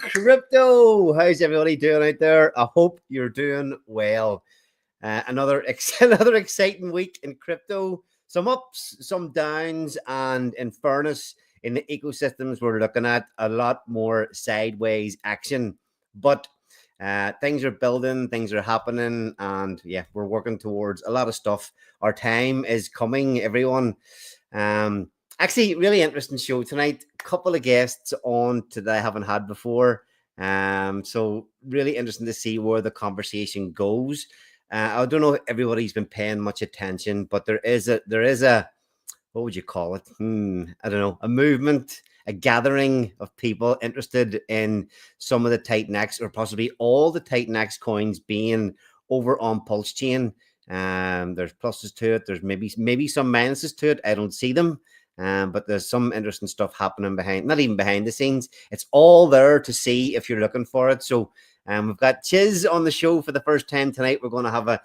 Crypto. How's everybody doing out there? I hope you're doing well. Another exciting week in crypto. Some ups, some downs, and in fairness, in the ecosystems, we're looking at a lot more sideways action. But things are building, things are happening, and yeah, we're working towards a lot of stuff. Our time is coming, everyone. Actually, really interesting show tonight. Couple of guests on that I haven't had before. So really interesting to see where the conversation goes. I don't know if everybody's been paying much attention, but there is a what would you call it? I don't know, a movement, a gathering of people interested in some of the Titan X or possibly all the Titan X coins being over on Pulsechain. There's pluses to it. There's maybe some minuses to it. I don't see them. But there's some interesting stuff happening not even behind the scenes. It's all there to see if you're looking for it. So we've got Chiz on the show for the first time tonight. We're going to have a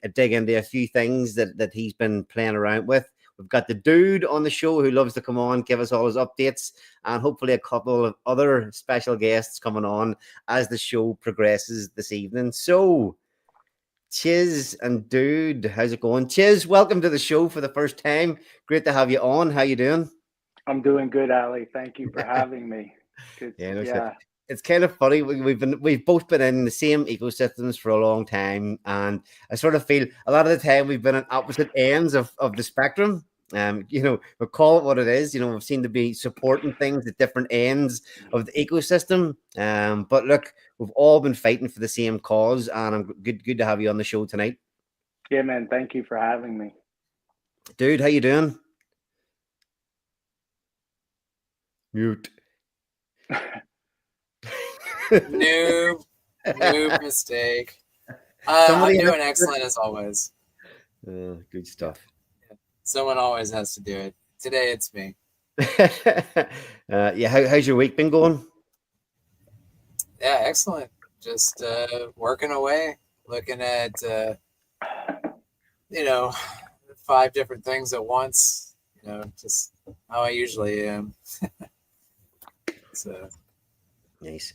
dig into a few things that he's been playing around with. We've got the dude on the show who loves to come on, give us all his updates, and hopefully a couple of other special guests coming on as the show progresses this evening. So, Chiz and dude, how's it going? Chiz, welcome to the show for the first time. Great to have you on. How you doing? I'm doing good, Ali. Thank you for having me. It's kind of funny. We've both been in the same ecosystems for a long time, and I sort of feel a lot of the time we've been at opposite ends of the spectrum. We call it what it is. We seem to be supporting things at different ends of the ecosystem. But look, we've all been fighting for the same cause, and I'm good to have you on the show tonight. Yeah, man. Thank you for having me, dude. How you doing? Mute. Noob mistake. I'm doing excellent as always. Good stuff. Someone always has to do it. Today it's me. How's your week been going? Yeah, excellent. Just working away, looking at 5 different things at once. Just how I usually am. So nice.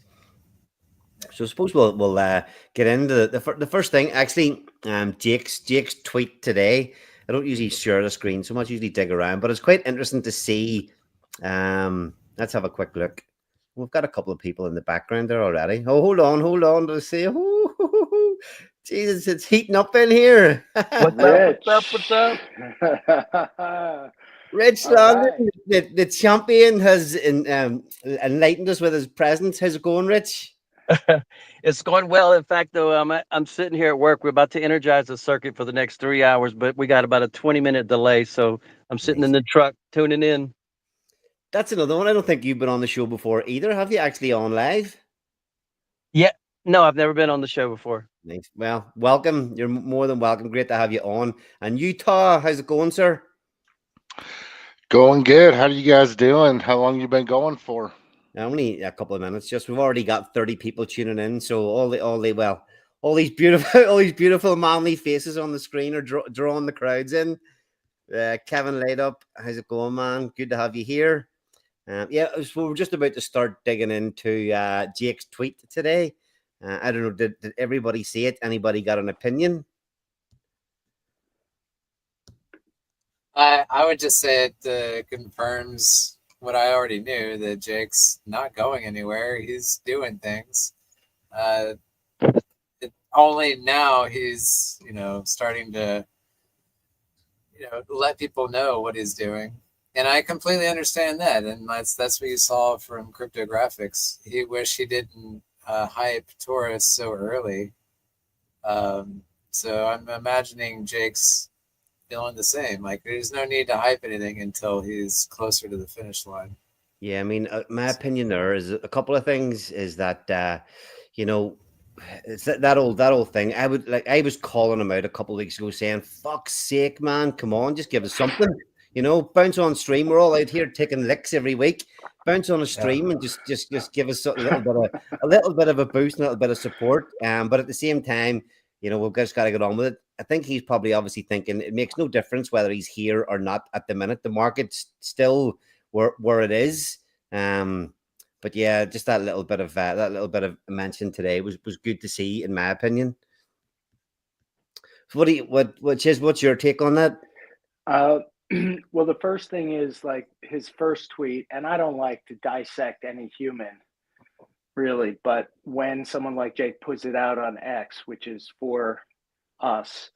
So I suppose we'll get into the first thing. Actually, Jake's tweet today. I don't usually share the screen so much. I usually dig around, but it's quite interesting to see. Let's have a quick look. We've got a couple of people in the background there already. Oh, hold on. To see. Jesus, it's heating up in here. What's up? Rich London, right. the champion has enlightened us with his presence. How's it going, Rich? It's going well. In fact, though, I'm sitting here at work. We're about to energize the circuit for the next 3 hours, but we got about a 20-minute delay. So I'm sitting in the truck tuning in. That's another one. I don't think you've been on the show before either. Have you actually on live? Yeah. No, I've never been on the show before. Nice. Well, welcome. You're more than welcome. Great to have you on. And Utah, how's it going, sir? Going good. How are you guys doing? How long you been going for? Only a couple of minutes. We've already got 30 people tuning in. So all these beautiful manly faces on the screen are drawing the crowds in. Kevin laid up. How's it going, man? Good to have you here. So we're just about to start digging into Jake's tweet today. I don't know. Did everybody see it? Anybody got an opinion? I would just say it confirms what I already knew, that Jake's not going anywhere. He's doing things. Only now he's, starting to, let people know what he's doing. And I completely understand that. And that's what you saw from Cryptographics. He wished he didn't hype Taurus so early. So I'm imagining Jake's feeling the same. Like, there's no need to hype anything until he's closer to the finish line. Yeah, I mean, my opinion there is a couple of things. Is that it's that old thing. I was calling him out a couple of weeks ago, saying, "Fuck's sake, man, come on, just give us something." Bounce on stream. We're all out here taking licks every week. Bounce on a stream and just give us a little bit of a boost, a little bit of support. But at the same time, we've just got to get on with it. I think he's probably obviously thinking it makes no difference whether he's here or not at the minute. The market's still where it is. But yeah, just that little bit of mention today was good to see, in my opinion. So what's your take on that? Well, the first thing is like his first tweet, and I don't like to dissect any human really, but when someone like Jake puts it out on X, which is for us,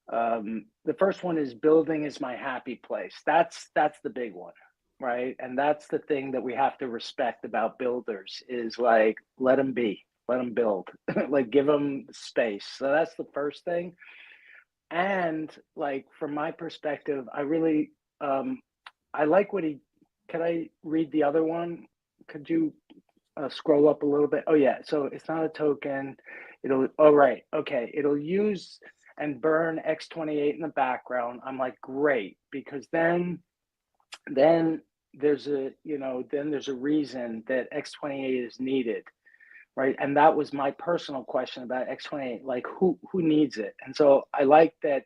the first one is building is my happy place. That's the big one, right? And that's the thing that we have to respect about builders is like let them be, let them build, like give them space. So that's the first thing. And like from my perspective, I really I like what he. Can I read the other one? Could you scroll up a little bit? Oh yeah, so it's not a token. It'll. Oh right, okay. It'll use and burn X28 in the background. I'm like great because then there's a then there's a reason that X28 is needed, right? And that was my personal question about X28, like who needs it? And so I like that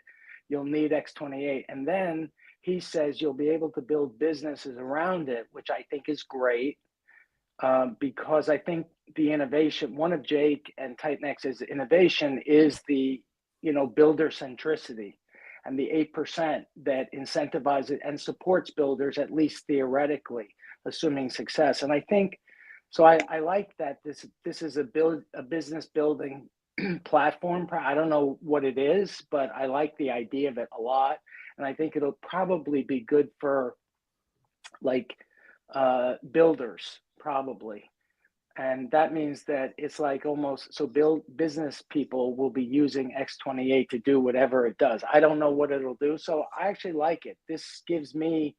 you'll need X28. And then he says you'll be able to build businesses around it, which I think is great because I think the innovation, one of Jake and Titanx's innovation is the builder centricity and the 8% that incentivizes and supports builders at least theoretically, assuming success. And I think so I like that this is a business building platform. I don't know what it is, but I like the idea of it a lot, and I think it'll probably be good for like builders probably. And that means that it's like almost so business people will be using X28 to do whatever it does. I don't know what it'll do, so I actually like it. This gives me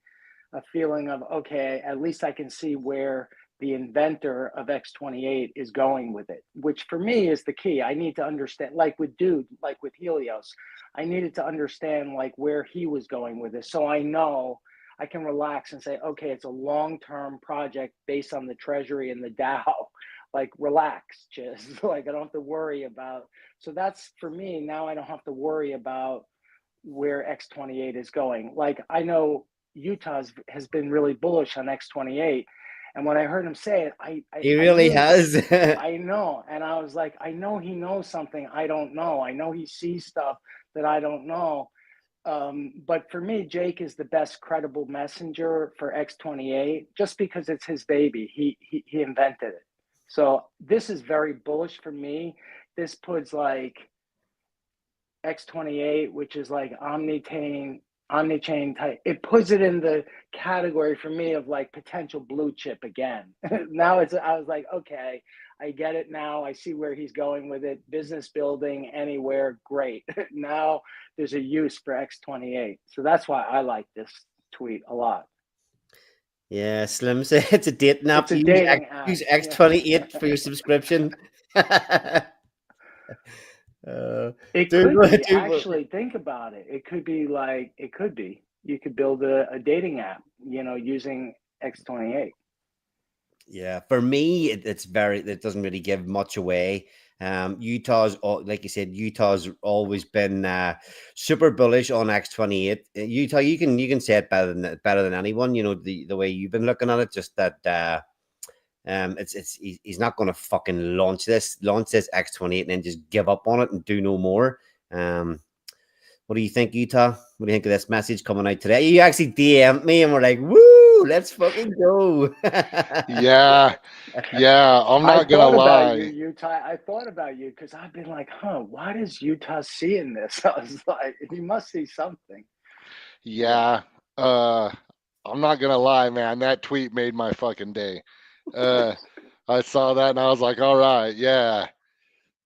a feeling of okay, at least I can see where the inventor of X28 is going with it, which for me is the key. I need to understand, like with Helios, I needed to understand like where he was going with this, so I know I can relax and say, okay, it's a long-term project based on the treasury and the DAO. Like relax, just like I don't have to worry about. So that's for me now. I don't have to worry about where X28 is going. Like I know Utah has been really bullish on X28. And when I heard him say it, He really has. I know. And I was like, I know he knows something I don't know. I know he sees stuff that I don't know. But for me, Jake is the best credible messenger for X28 just because it's his baby. He invented it. So this is very bullish for me. This puts like X28, which is like omni-chain type. It puts it in the category for me of like potential blue chip again. Now I was like, okay, I get it now. I see where he's going with it. Business building anywhere, great. Now there's a use for X28. So that's why I like this tweet a lot. Yeah, Slim said it's a dating app. It's a dating app. Use X28 for your subscription. It could be actually. Think about it. It could be like you could build a dating app, using X28. Yeah, for me, it doesn't really give much away. Utah's, like you said, Utah's always been super bullish on X28. Utah, you can say it better than anyone. The way you've been looking at it, just that he's not going to fucking launch this X28 and then just give up on it and do no more. What do you think, Utah? What do you think of this message coming out today? You actually DM'd me and we're like, woo, let's fucking go. Yeah. I'm not going to lie. Utah. I thought about you because I've been like, why does Utah seeing this? I was like, he must see something. Yeah. I'm not going to lie, man. That tweet made my fucking day. I saw that and I was like, all right, yeah.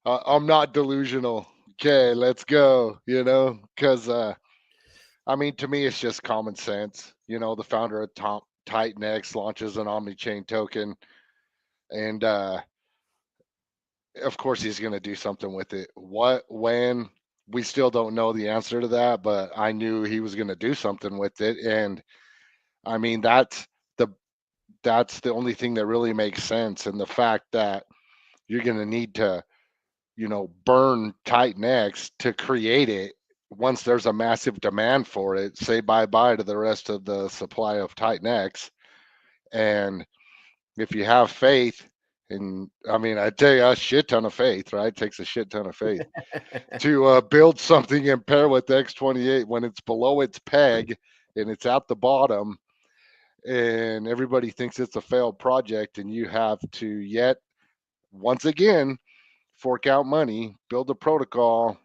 I'm not delusional. Okay, let's go, because to me, it's just common sense. The founder of Titanx launches an omni-chain token, and of course, he's going to do something with it. What, when, we still don't know the answer to that, but I knew he was going to do something with it. And that's the only thing that really makes sense. And the fact that you're going to need to, burn Titanx to create it. Once there's a massive demand for it, say bye-bye to the rest of the supply of Titanx. And, if you have faith, and I mean, I tell you, a shit ton of faith, right? It takes a shit ton of faith to build something and pair with X28 when it's below its peg and it's at the bottom, and everybody thinks it's a failed project, and you have to yet once again fork out money, build a protocol,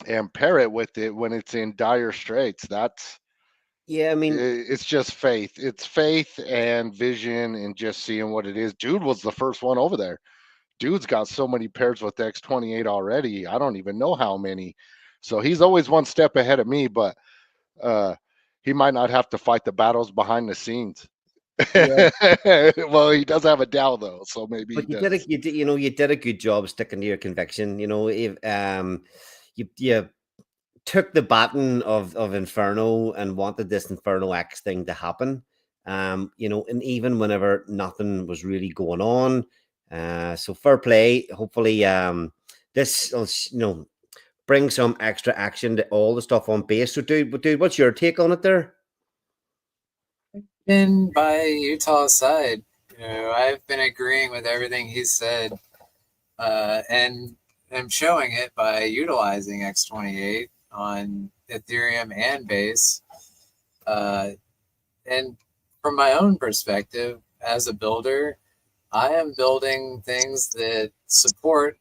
and pair it with it when it's in dire straits. That's Yeah, I mean, it's just faith. It's faith and vision and just seeing what it is. Dude was the first one over there. Dude's got so many pairs with X28 already. I don't even know how many. So he's always one step ahead of me, but uh, he might not have to fight the battles behind the scenes. yeah, Well, he does have a Dow though, so maybe he but does. you did a good job sticking to your conviction. You know, if you took the baton of Inferno and wanted this Inferno X thing to happen. You know, and even whenever nothing was really going on. So fair play. Hopefully, this will, you know, bring some extra action to all the stuff on base. So, dude, what's your take on it there? Been by Utah's side. I've been agreeing with everything he said, and I'm showing it by utilizing X28 on Ethereum and Base. And from my own perspective, as a builder, I am building things that support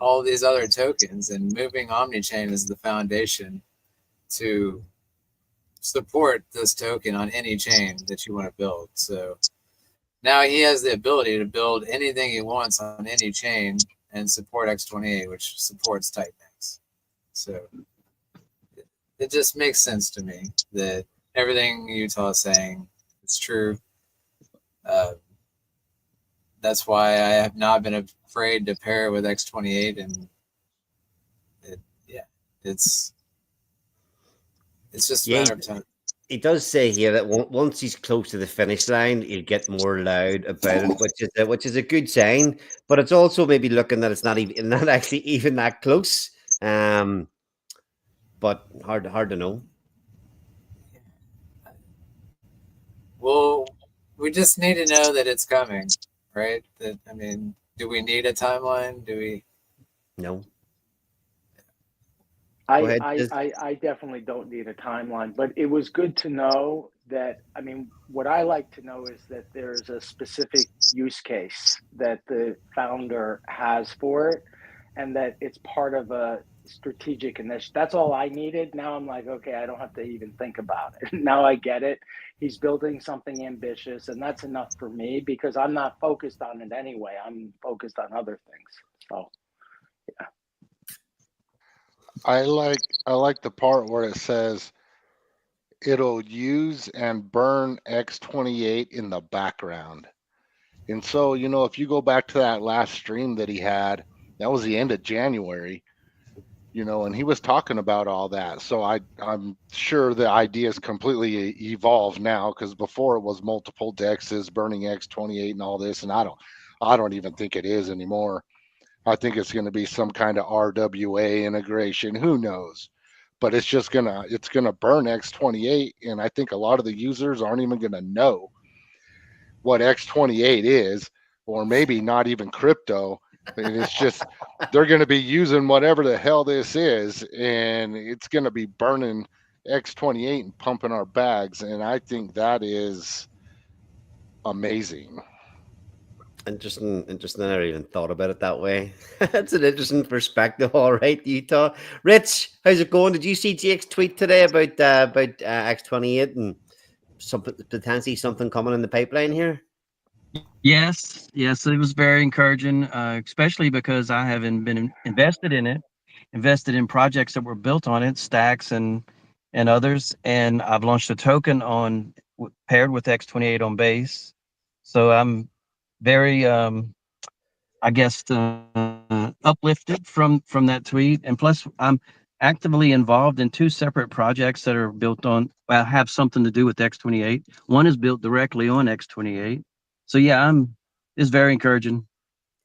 all these other tokens, and moving Omnichain is the foundation to support this token on any chain that you want to build. So now he has the ability to build anything he wants on any chain and support X28, which supports Titanx. So it just makes sense to me that everything Utah is saying is true. That's why I have not been afraid to pair with X28, and it's just a matter of time. He does say here that once he's close to the finish line, he'll get more loud about it, which is a good sign. But it's also maybe looking that it's not actually even that close. But hard to know. Well, we just need to know that it's coming, right? Do we need a timeline? Do we? No. I definitely don't need a timeline, but it was good to know that. I mean, what I like to know is that there's a specific use case that the founder has for it, and that it's part of a strategic initiative. That's all I needed. Now I'm like, okay, I don't have to even think about it. Now I get it. He's building something ambitious, and that's enough for me because I'm not focused on it anyway. I'm focused on other things. So, yeah. I like the part where it says it'll use and burn X28 in the background. And so, if you go back to that last stream that he had, that was the end of January, and he was talking about all that. So I'm sure the idea is completely evolved now, because before it was multiple dexes burning X28 and all this, and I don't even think it is anymore. I think it's going to be some kind of RWA integration. Who knows? But it's going to burn X28, and I think a lot of the users aren't even going to know what X28 is, or maybe not even crypto. And it's just they're going to be using whatever the hell this is, and it's going to be burning X28 and pumping our bags. And I think that is amazing. Interesting. I never even thought about it that way. That's an interesting perspective. All right, Utah. Rich, how's it going? Did you see Jake's tweet today about X28 and potentially something coming in the pipeline here? Yes, it was very encouraging, especially because I haven't been invested in it, invested in projects that were built on it, Stacks and others, and I've launched a token on paired with X28 on Base. So I'm very, I guess, uplifted from that tweet, and plus I'm actively involved in two separate projects that are built on, have something to do with X28. One is built directly on X28. So yeah, it's very encouraging.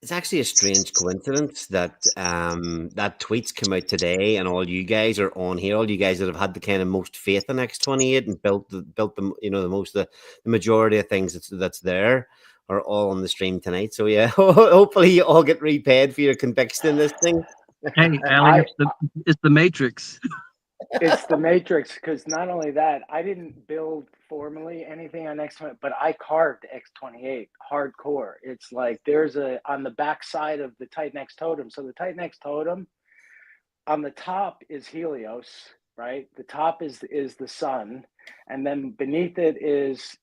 It's actually a strange coincidence that that tweets come out today, and all you guys are on here. All you guys that have had the kind of most faith in X28 and built the the majority of things that's there are all on the stream tonight. So yeah, hopefully you all get repaid for your conviction in this thing. Hey, Allie, it's the Matrix. It's the Matrix, because not only that, I didn't build formally anything on X28, but I carved X28 hardcore. It's like there's on the back side of the Titan X totem. So the Titan X totem on the top is Helios, right? The top is the sun, and then beneath it is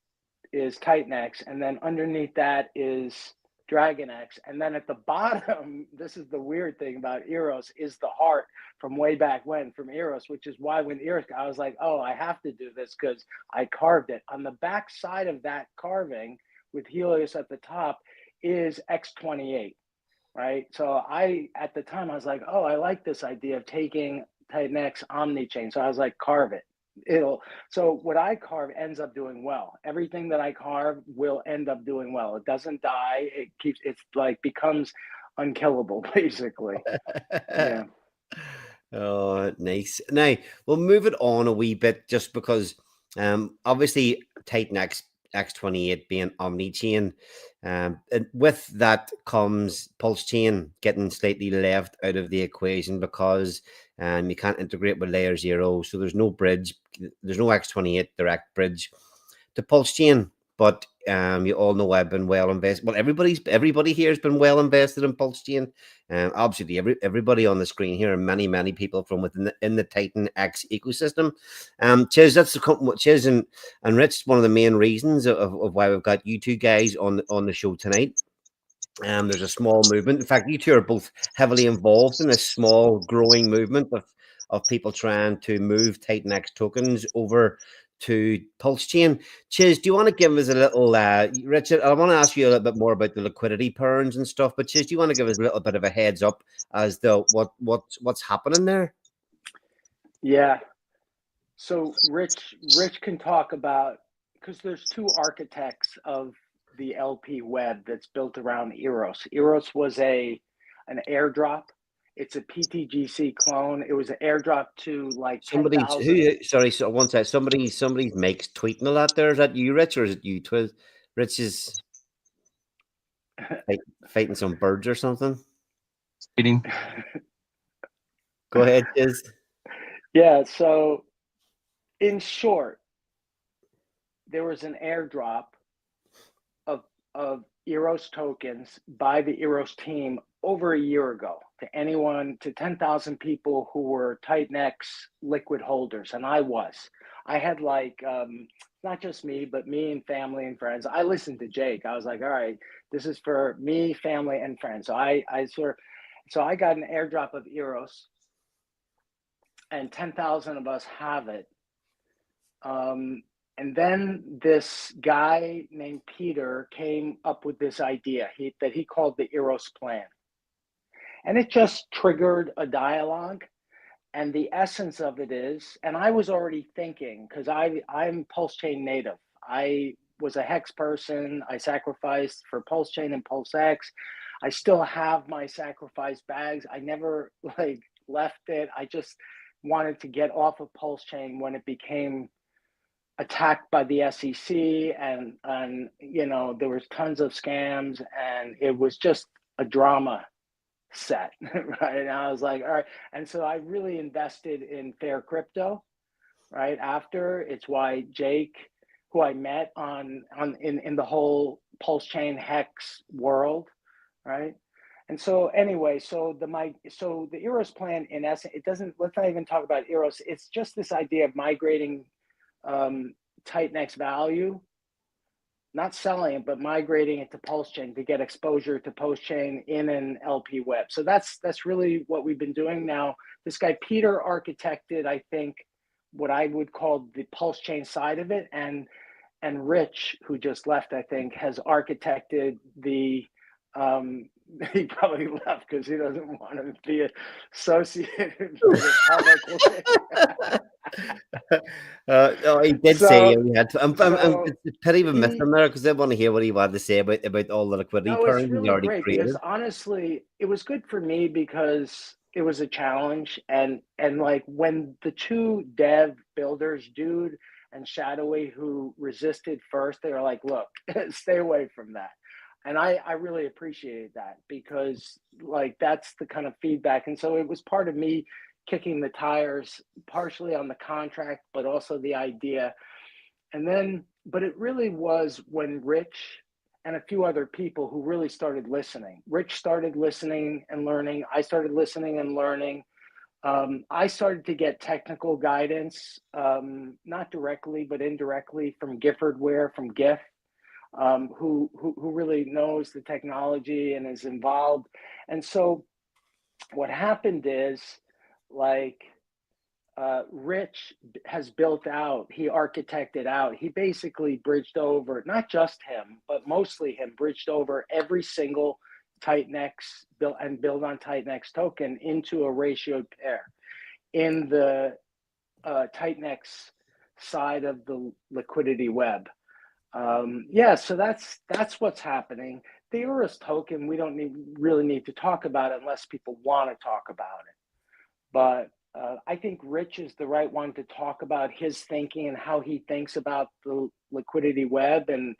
Titan X, and then underneath that is Dragon X, and then at the bottom, this is the weird thing about Eros, is the heart from way back when, from Eros, which is why when Eros, I was like, oh, I have to do this because I carved it. On the back side of that carving with Helios at the top is X28, right? So at the time, I was like, oh, I like this idea of taking Titan X Omni-Chain. So I was like, carve it. So what I carve ends up doing well. Everything that I carve will end up doing well. It doesn't die. It's like becomes unkillable, basically. Yeah. Oh, nice. Now we'll move it on a wee bit, just because obviously Titan X28 being omni-chain, and with that comes Pulsechain getting slightly left out of the equation, because you can't integrate with layer 0, so there's no bridge, there's no X28 direct bridge to Pulsechain. But you all know I've been well invested. Well, everybody here has been well invested in Pulsechain. Obviously, everybody on the screen here, and many people from within the Titan X ecosystem. Chiz, Chiz and Rich, one of the main reasons of why we've got you two guys on the show tonight. There's a small movement. In fact, you two are both heavily involved in this small, growing movement of people trying to move Titan X tokens over to Pulsechain. Chiz, do you want to give us a little, Richard? I want to ask you a little bit more about the liquidity purns and stuff. But Chiz, do you want to give us a little bit of a heads up as to what's happening there? Yeah. So Rich can talk about, because there's two architects of the LP web that's built around Eros. Eros was an airdrop. It's a PTGC clone. It was an airdrop to like 10,000. Sorry, so one sec. Somebody's makes tweeting a lot there. Is that you, Rich, or is it you, Twiz? Rich is fighting some birds or something. Eating. Go ahead, Chiz. Yeah. So, in short, there was an airdrop of Eros tokens by the Eros team over a year ago to 10,000 people who were Titan X liquid holders. And I had like, not just me, but me and family and friends. I listened to Jake. I was like, all right, this is for me, family, and friends. So I got an airdrop of Eros, and 10,000 of us have it. And then this guy named Peter came up with this idea that he called the Eros plan. And it just triggered a dialogue. And the essence of it is, and I was already thinking, because I'm Pulsechain native. I was a Hex person. I sacrificed for Pulsechain and PulseX. I still have my sacrifice bags. I never left it. I just wanted to get off of Pulsechain when it became attacked by the SEC, and there was tons of scams, and it was just a drama set, right? And I was like, all right. And so I really invested in Fair Crypto, right? After, it's why Jake, who I met in the whole Pulsechain Hex world, right? And so anyway, so the Eros plan, in essence, let's not even talk about Eros. It's just this idea of migrating Titan X value, not selling it, but migrating it to Pulsechain to get exposure to Pulsechain in an LP web. So that's really what we've been doing now. This guy Peter architected, I think, what I would call the Pulsechain side of it, and Rich, who just left, I think, has architected the he probably left because he doesn't want to be associated with it publicly. No, he did say he had. It's a pity we missed him there, because I want to hear what he wanted to say about all the liquidity. No, it's really great because honestly, it was good for me because it was a challenge, and like when the two dev builders, Dude and Shadowy, who resisted first, they were like, "Look, stay away from that." And I really appreciated that, because like that's the kind of feedback. And so it was part of me kicking the tires, partially on the contract, but also the idea. And then, but it really was when Rich and a few other people who really started listening. Rich started listening and learning. I started listening and learning. I started to get technical guidance, not directly, but indirectly, from Gifford Ware, from GIF, who really knows the technology and is involved. And so what happened is, like, Rich has built out, he architected out, he basically bridged over, not just him, but mostly him, bridged over every single Titan build on Titan X token into a ratioed pair in the Titan X side of the liquidity web. Yeah, so that's what's happening. The Urus token, we don't really need to talk about it unless people want to talk about it. But I think Rich is the right one to talk about his thinking and how he thinks about the liquidity web. And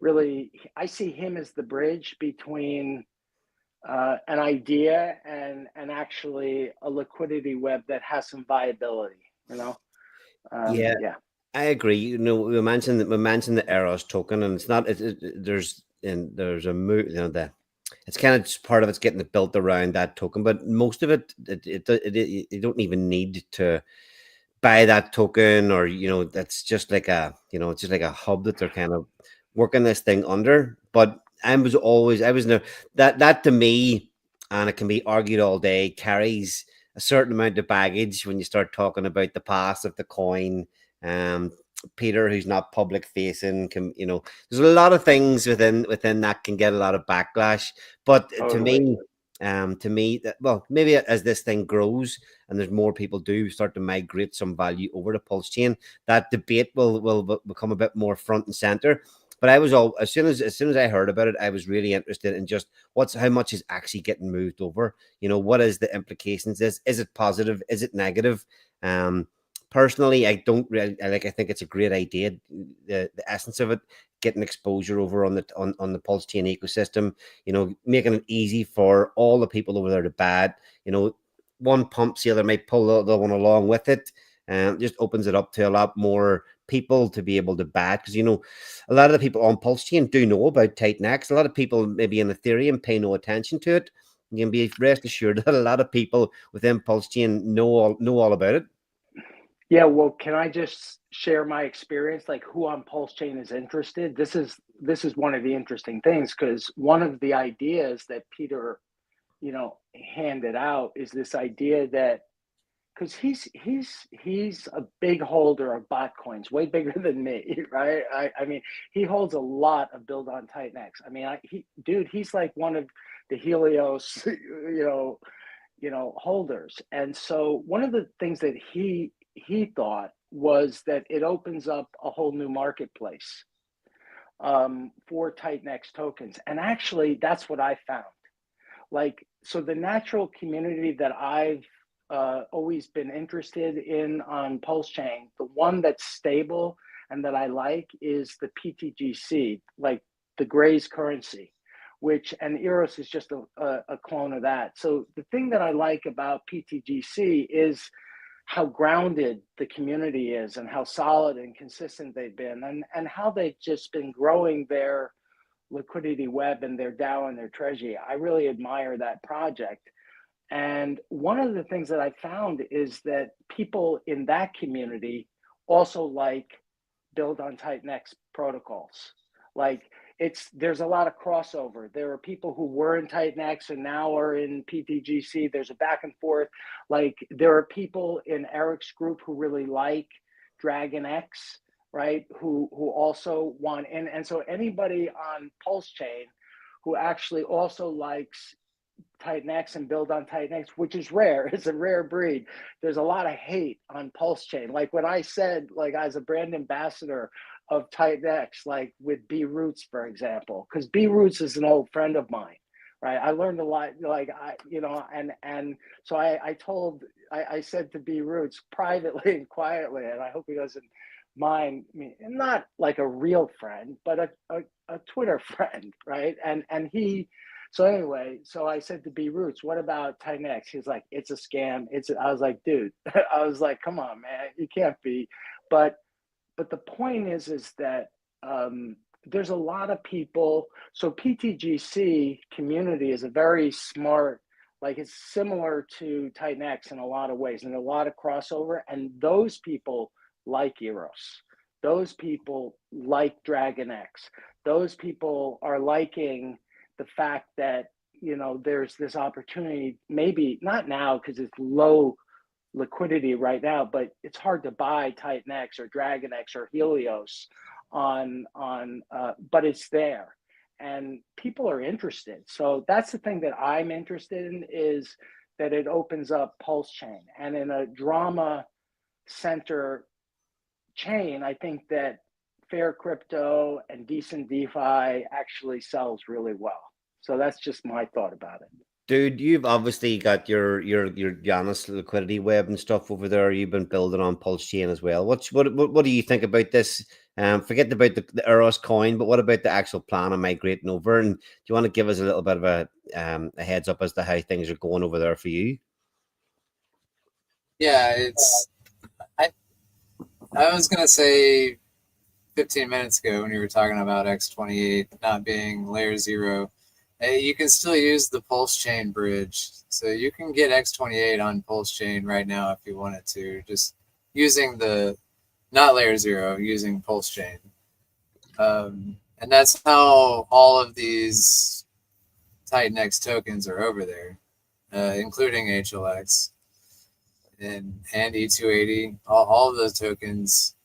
really, I see him as the bridge between an idea and actually a liquidity web that has some viability, you know? Yeah, Yeah. I agree. We mentioned the Eros token, and it's not. There's a move. It's kind of just part of it's getting it built around that token, but most of it you don't even need to buy that token, or that's just like it's just like a hub that they're kind of working this thing under. But I was no that to me, and it can be argued all day, carries a certain amount of baggage when you start talking about the past of the coin. um Peter, who's not public facing, can there's a lot of things within that can get a lot of backlash. But Totally. to me, that, well, maybe as this thing grows and there's more people do start to migrate some value over to Pulsechain, that debate will become a bit more front and center. But I was all as soon as I heard about it, I was really interested in just how much is actually getting moved over. What is the implications? Is it positive? Is it negative? Personally, I don't really I think it's a great idea. The essence of it, getting exposure over on the Pulsechain ecosystem, making it easy for all the people over there to bat. One pumps, the other might pull the other one along with it, and just opens it up to a lot more people to be able to bat. Because a lot of the people on Pulsechain do know about Titan X. A lot of people maybe in Ethereum pay no attention to it. You can be rest assured that a lot of people within Pulsechain know all about it. Yeah, well, can I just share my experience, like who on Pulsechain is interested? This is one of the interesting things, because one of the ideas that Peter, handed out is this idea that, because he's a big holder of bot coins, way bigger than me, right? I mean, he holds a lot of build on Titan X. I mean, he's like one of the Helios, holders. And so one of the things that he thought was that it opens up a whole new marketplace for Titan X tokens. And actually, that's what I found. Like, so the natural community that I've always been interested in on Pulsechain, the one that's stable and that I like is the PTGC, like the Gray's currency, and Eros is just a clone of that. So the thing that I like about PTGC is how grounded the community is and how solid and consistent they've been, and how they've just been growing their liquidity web and their DAO and their treasury. I really admire that project. And one of the things that I found is that people in that community also like build on Titan X protocols. Like, there's a lot of crossover. There are people who were in Titan X and now are in PTGC. There's a back and forth. Like, there are people in Eric's group who really like Dragon X, right? Who also want in. And so anybody on Pulsechain who actually also likes Titan X and build on Titan X, which is rare. It's a rare breed. There's a lot of hate on Pulsechain. Like when I said, like, as a brand ambassador of Titan X, like with B Roots, for example, because B Roots is an old friend of mine, right? I learned a lot, like and so I said to B Roots privately and quietly, and I hope he doesn't mine, not like a real friend, but a Twitter friend, right? And he, so anyway, so I said to B Roots, what about Tinex? He's like, it's a scam. I was like, dude, I was like, come on, man, you can't be. But the point is that there's a lot of people. So PTGC community is a very smart, like it's similar to Titan X in a lot of ways, and a lot of crossover. And those people like Eros. Those people like Dragon X. Those people are liking the fact that there's this opportunity. Maybe not now because it's low liquidity right now, but it's hard to buy Titan X or Dragon X or Helios but it's there and people are interested. So that's the thing that I'm interested in, is that it opens up Pulsechain, and in a drama center chain, I think that fair crypto and decent DeFi actually sells really well. So that's just my thought about it. Dude, you've obviously got your Janus liquidity web and stuff over there. You've been building on Pulsechain as well. What do you think about this? Forget about the Eros coin, but what about the actual plan of migrating over? And do you want to give us a little bit of a heads up as to how things are going over there for you? Yeah, I was gonna say 15 minutes ago when you were talking about X28 not being layer 0. You can still use the Pulsechain bridge. So you can get X28 on Pulsechain right now if you wanted to, just using not layer 0, using Pulsechain. And that's how all of these Titan X tokens are over there, including HLX and E280. All of those tokens,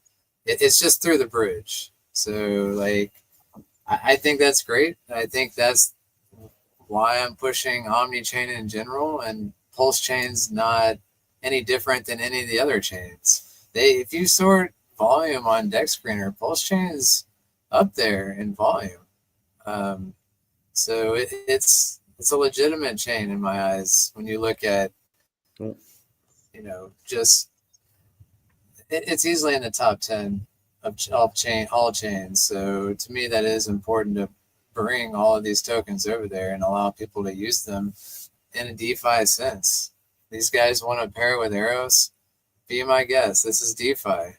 it's just through the bridge. So like, I think that's great. I think that's why I'm pushing Omni-chain in general, and Pulsechain's not any different than any of the other chains. If you sort volume on DexScreener, Pulsechain is up there in volume. So it's a legitimate chain in my eyes when you look at, just it's easily in the top 10 of all chains. So to me, that is important to bring all of these tokens over there and allow people to use them in a DeFi sense. These guys want to pair with Eros. Be my guest. This is DeFi.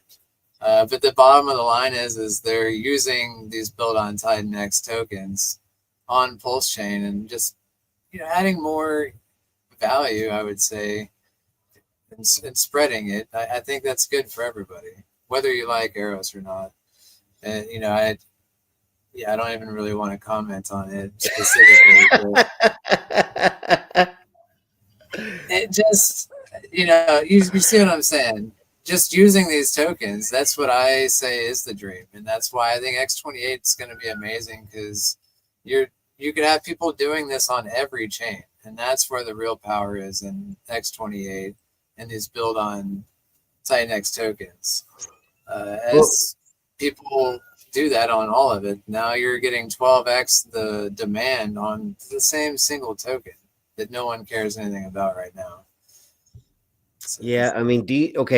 But the bottom of the line is they're using these built on Titan X tokens on Pulsechain and just adding more value, I would say, and spreading it. I think that's good for everybody, whether you like Eros or not. And I don't even really want to comment on it specifically. It just, you see what I'm saying? Just using these tokens, that's what I say is the dream. And that's why I think X28 is going to be amazing, because you could have people doing this on every chain. And that's where the real power is in X28 and these build on Titan X tokens. As people do that on all of it, now you're getting 12x the demand on the same single token that no one cares anything about right now. So, yeah, I mean,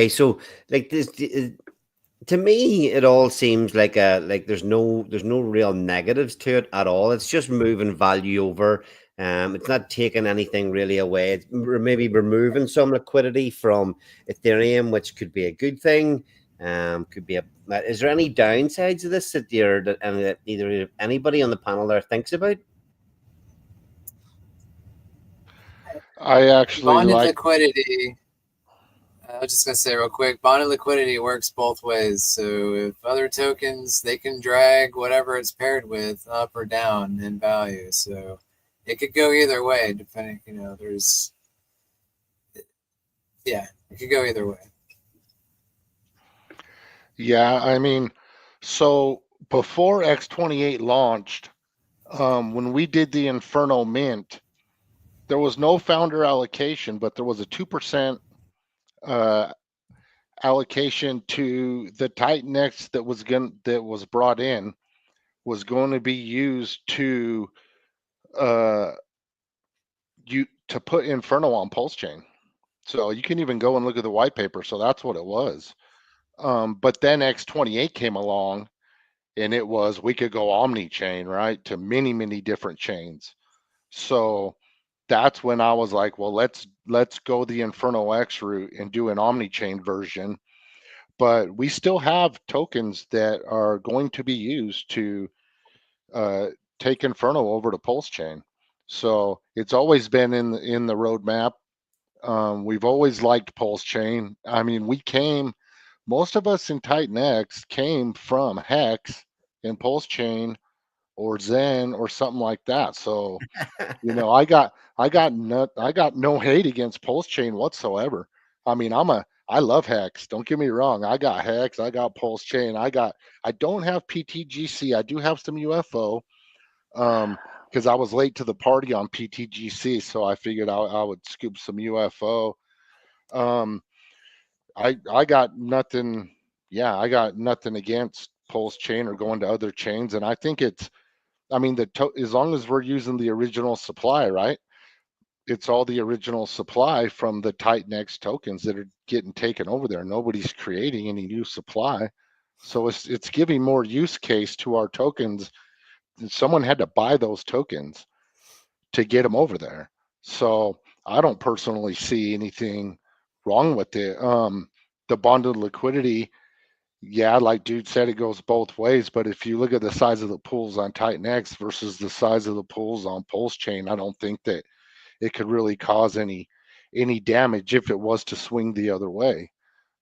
so like this, to me, it all seems like there's no real negatives to it at all. It's just moving value over. It's not taking anything really away. It's maybe removing some liquidity from Ethereum, which could be a good thing. Could be is there any downsides of this that either anybody on the panel there thinks about? I actually bonded like. liquidity. I was just going to say real quick, bonded liquidity works both ways. So if other tokens, they can drag whatever it's paired with up or down in value. So it could go either way, depending, it could go either way. Yeah, I mean, so before X28 launched, when we did the Inferno Mint, there was no founder allocation, but there was a 2% allocation to the Titan X that was brought in, was going to be used to put Inferno on Pulsechain. So you can even go and look at the white paper. So that's what it was. But then X28 came along, and it was we could go omni-chain, right, to many, many different chains. So that's when I was like, well, let's go the Inferno X route and do an omni-chain version. But we still have tokens that are going to be used to uh, take Inferno over to Pulsechain. So it's always been in the roadmap. We've always liked Pulsechain. I mean, most of us in Titan X came from Hex and Pulsechain or Zen or something like that. So I got no hate against Pulsechain whatsoever. I mean, I love Hex. Don't get me wrong. I got Hex. I got Pulsechain. I don't have PTGC. I do have some UFO. Because I was late to the party on PTGC, so I figured I would scoop some UFO. Um, I got nothing. Yeah, I got nothing against Pulsechain or going to other chains, and I think it's. I mean, as long as we're using the original supply, right? It's all the original supply from the Titan X tokens that are getting taken over there. Nobody's creating any new supply, so it's giving more use case to our tokens. Someone had to buy those tokens to get them over there. So I don't personally see anything wrong with it. The bonded liquidity, yeah, like dude said, it goes both ways. But if you look at the size of the pools on Titan X versus the size of the pools on Pulsechain, I don't think that it could really cause any damage if it was to swing the other way.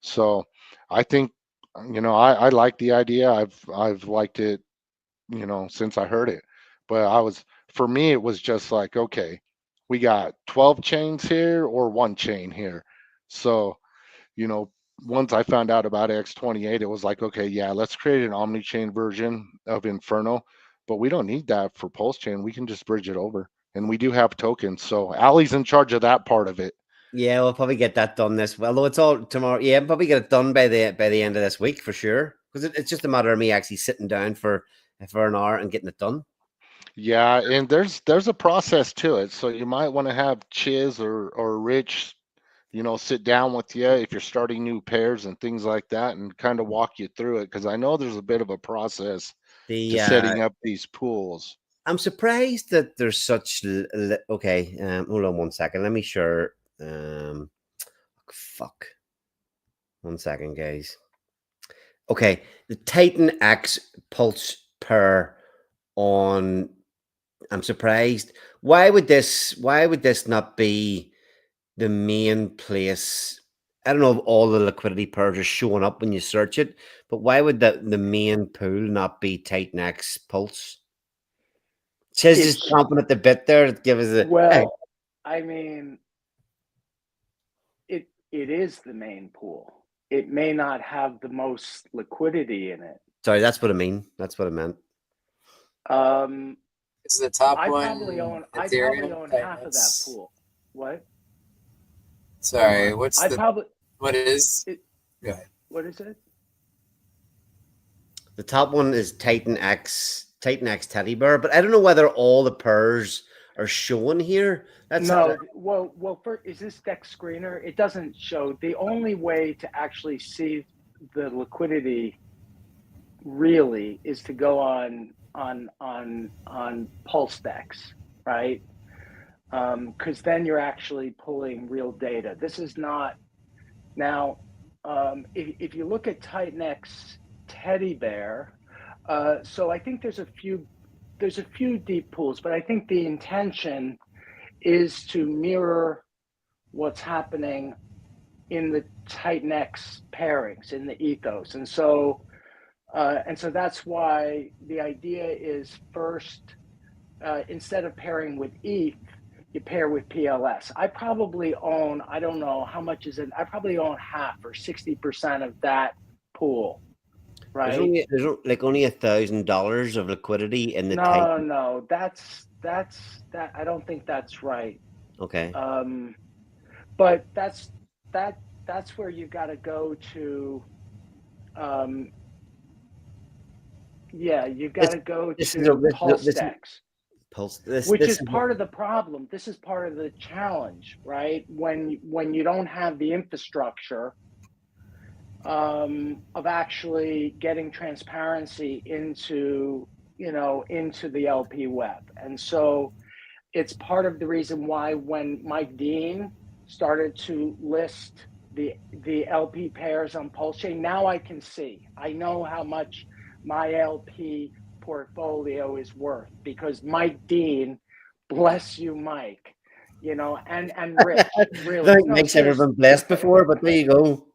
So I think I like the idea. I've liked it since I heard it. But for me, it was just like, okay, we got 12 chains here or one chain here. So, you know, once I found out about X28, it was like, okay, yeah, let's create an omni-chain version of Inferno, but we don't need that for Pulsechain. We can just bridge it over. And we do have tokens. So Ali's in charge of that part of it. Yeah, we'll probably get that done this. Although it's all tomorrow. Yeah, we'll probably get it done by the end of this week for sure. Because it's just a matter of me actually sitting down for an hour and getting it done. Yeah, and there's a process to it. So you might want to have Chiz or Rich, sit down with you if you're starting new pairs and things like that, and kind of walk you through it. Because I know there's a bit of a process to The setting up these pools. I'm surprised that there's such. Okay, hold on 1 second. Let me sure. Fuck. 1 second, guys. Okay, the Titan X Pulse pair on. I'm surprised. Why would this not be the main place? I don't know if all the liquidity pairs are showing up when you search it, but why would the main pool not be Titan X Pulse? Chiz just chomping at the bit there to give us a well. I mean, it is the main pool. It may not have the most liquidity in it. Sorry, that's what I mean. That's what I meant. It's the top I one. probably own Ethereum, half of that pool. What? Sorry, what is it? Go ahead. What is it? The top one is Titan X Teddy Bear, but I don't know whether all the pairs are shown here. Is this deck screener? It doesn't show. The only way to actually see the liquidity really is to go on Pulse decks, right? Because then you're actually pulling real data. This is not now. If you look at Titan X Teddy Bear, so I think there's a few deep pools, but I think the intention is to mirror what's happening in the Titan X pairings in the ethos, and so that's why the idea is first, instead of pairing with ETH, you pair with PLS. I probably own, I don't know how much is it. I probably own half or 60% of that pool. Right. There's like only $1,000 of liquidity in the Titan. No, that's I don't think that's right. Okay. But that's where you got to go to. You've got to go to Pulse decks. Which is part of the problem. This is part of the challenge, right? When you don't have the infrastructure, of actually getting transparency into, into the LP web. And so it's part of the reason why when Mike Dean started to list the LP pairs on Pulsechain, now I can see. I know how much my LP portfolio is worth because Mike Dean, bless you, Mike, and Rich, I really. don't think No, Mike's ever seriously. been blessed before, but there you go.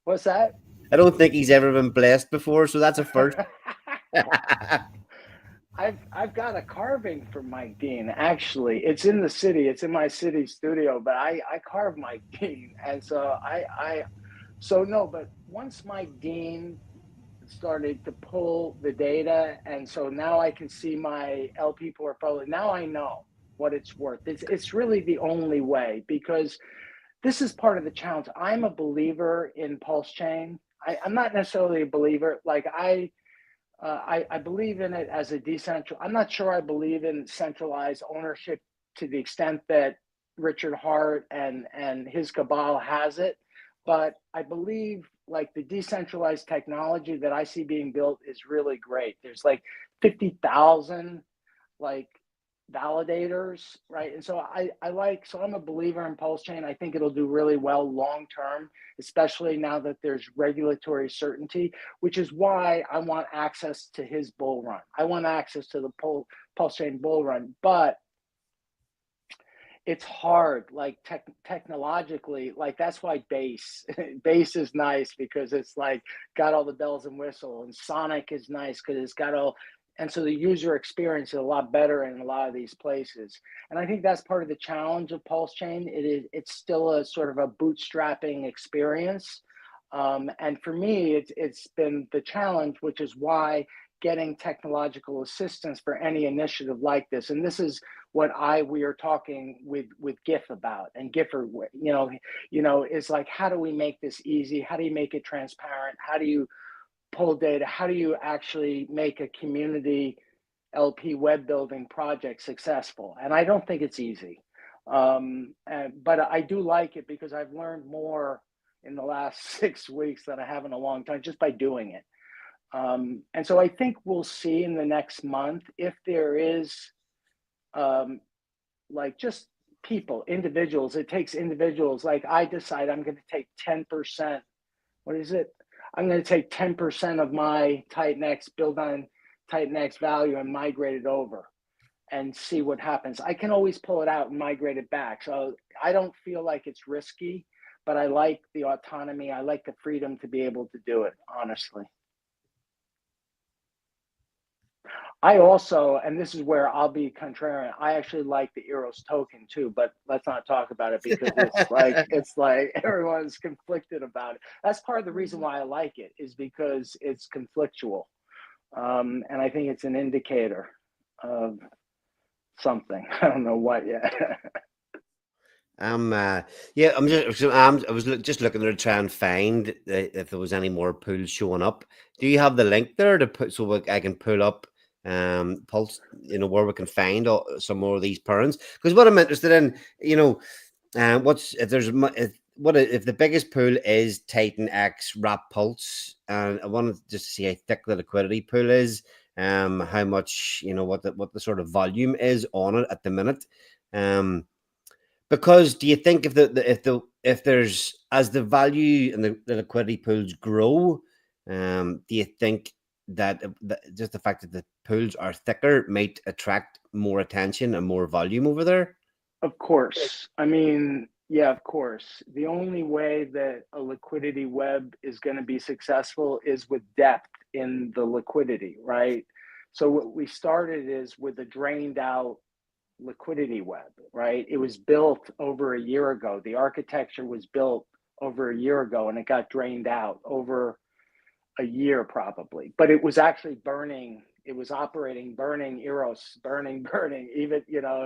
What's that? I don't think he's ever been blessed before, so that's a first. I've got a carving from Mike Dean. Actually, it's in the city. It's in my city studio, but I carved Mike Dean, and so so no. But once Mike Dean started to pull the data, and so now I can see my LP portfolio. Now I know what it's worth. It's really the only way because this is part of the challenge. I'm a believer in Pulsechain. I'm not necessarily a believer. Like I believe in it as a decentral. I'm not sure I believe in centralized ownership to the extent that Richard Hart and his cabal has it, but I believe like the decentralized technology that I see being built is really great. There's like 50,000 like validators, right? And so so I'm a believer in Pulsechain. I think it'll do really well long term, especially now that there's regulatory certainty, which is why I want access to his bull run. I want access to the Pulsechain bull run, but it's hard, like technologically, like that's why base is nice because it's like got all the bells and whistles, and Sonic is nice because it's got all, and so the user experience is a lot better in a lot of these places. And I think that's part of the challenge of Pulsechain. It's still a sort of a bootstrapping experience. And for me, it's been the challenge, which is why getting technological assistance for any initiative like this. And this is what we are talking with GIF about, and Giffer, is like, how do we make this easy? How do you make it transparent? How do you pull data? How do you actually make a community LP web building project successful? And I don't think it's easy, but I do like it because I've learned more in the last 6 weeks than I have in a long time just by doing it. And so I think we'll see in the next month if there is like just individuals. It takes individuals. Like I decide I'm going to take 10%. What is it? I'm going to take 10% of my Titan X, build on Titan X value and migrate it over and see what happens. I can always pull it out and migrate it back. So I don't feel like it's risky, but I like the autonomy. I like the freedom to be able to do it, honestly. I also, and this is where I'll be contrarian, I actually like the Eros token too, but let's not talk about it because it's like everyone's conflicted about it. That's part of the reason why I like it, is because it's conflictual. And I think it's an indicator of something. I don't know what yet. I was just looking there to try and find if there was any more pools showing up. Do you have the link there to put so I can pull up Pulse, where we can find some more of these parents? Because what I'm interested in, what's if there's if the biggest pool is Titan X Wrap Pulse, and I wanted just to see how thick the liquidity pool is, how much, what the sort of volume is on it at the minute, because do you think if there's, as the value and the liquidity pools grow, do you think that just the fact that the pools are thicker might attract more attention and more volume over there? Of course. I mean, yeah, of course. The only way that a liquidity web is going to be successful is with depth in the liquidity, right? So what we started is with a drained out liquidity web, right? It was built over a year ago. The architecture was built over a year ago and it got drained out over a year probably, but it was actually burning. It was operating, burning Eros, burning, even,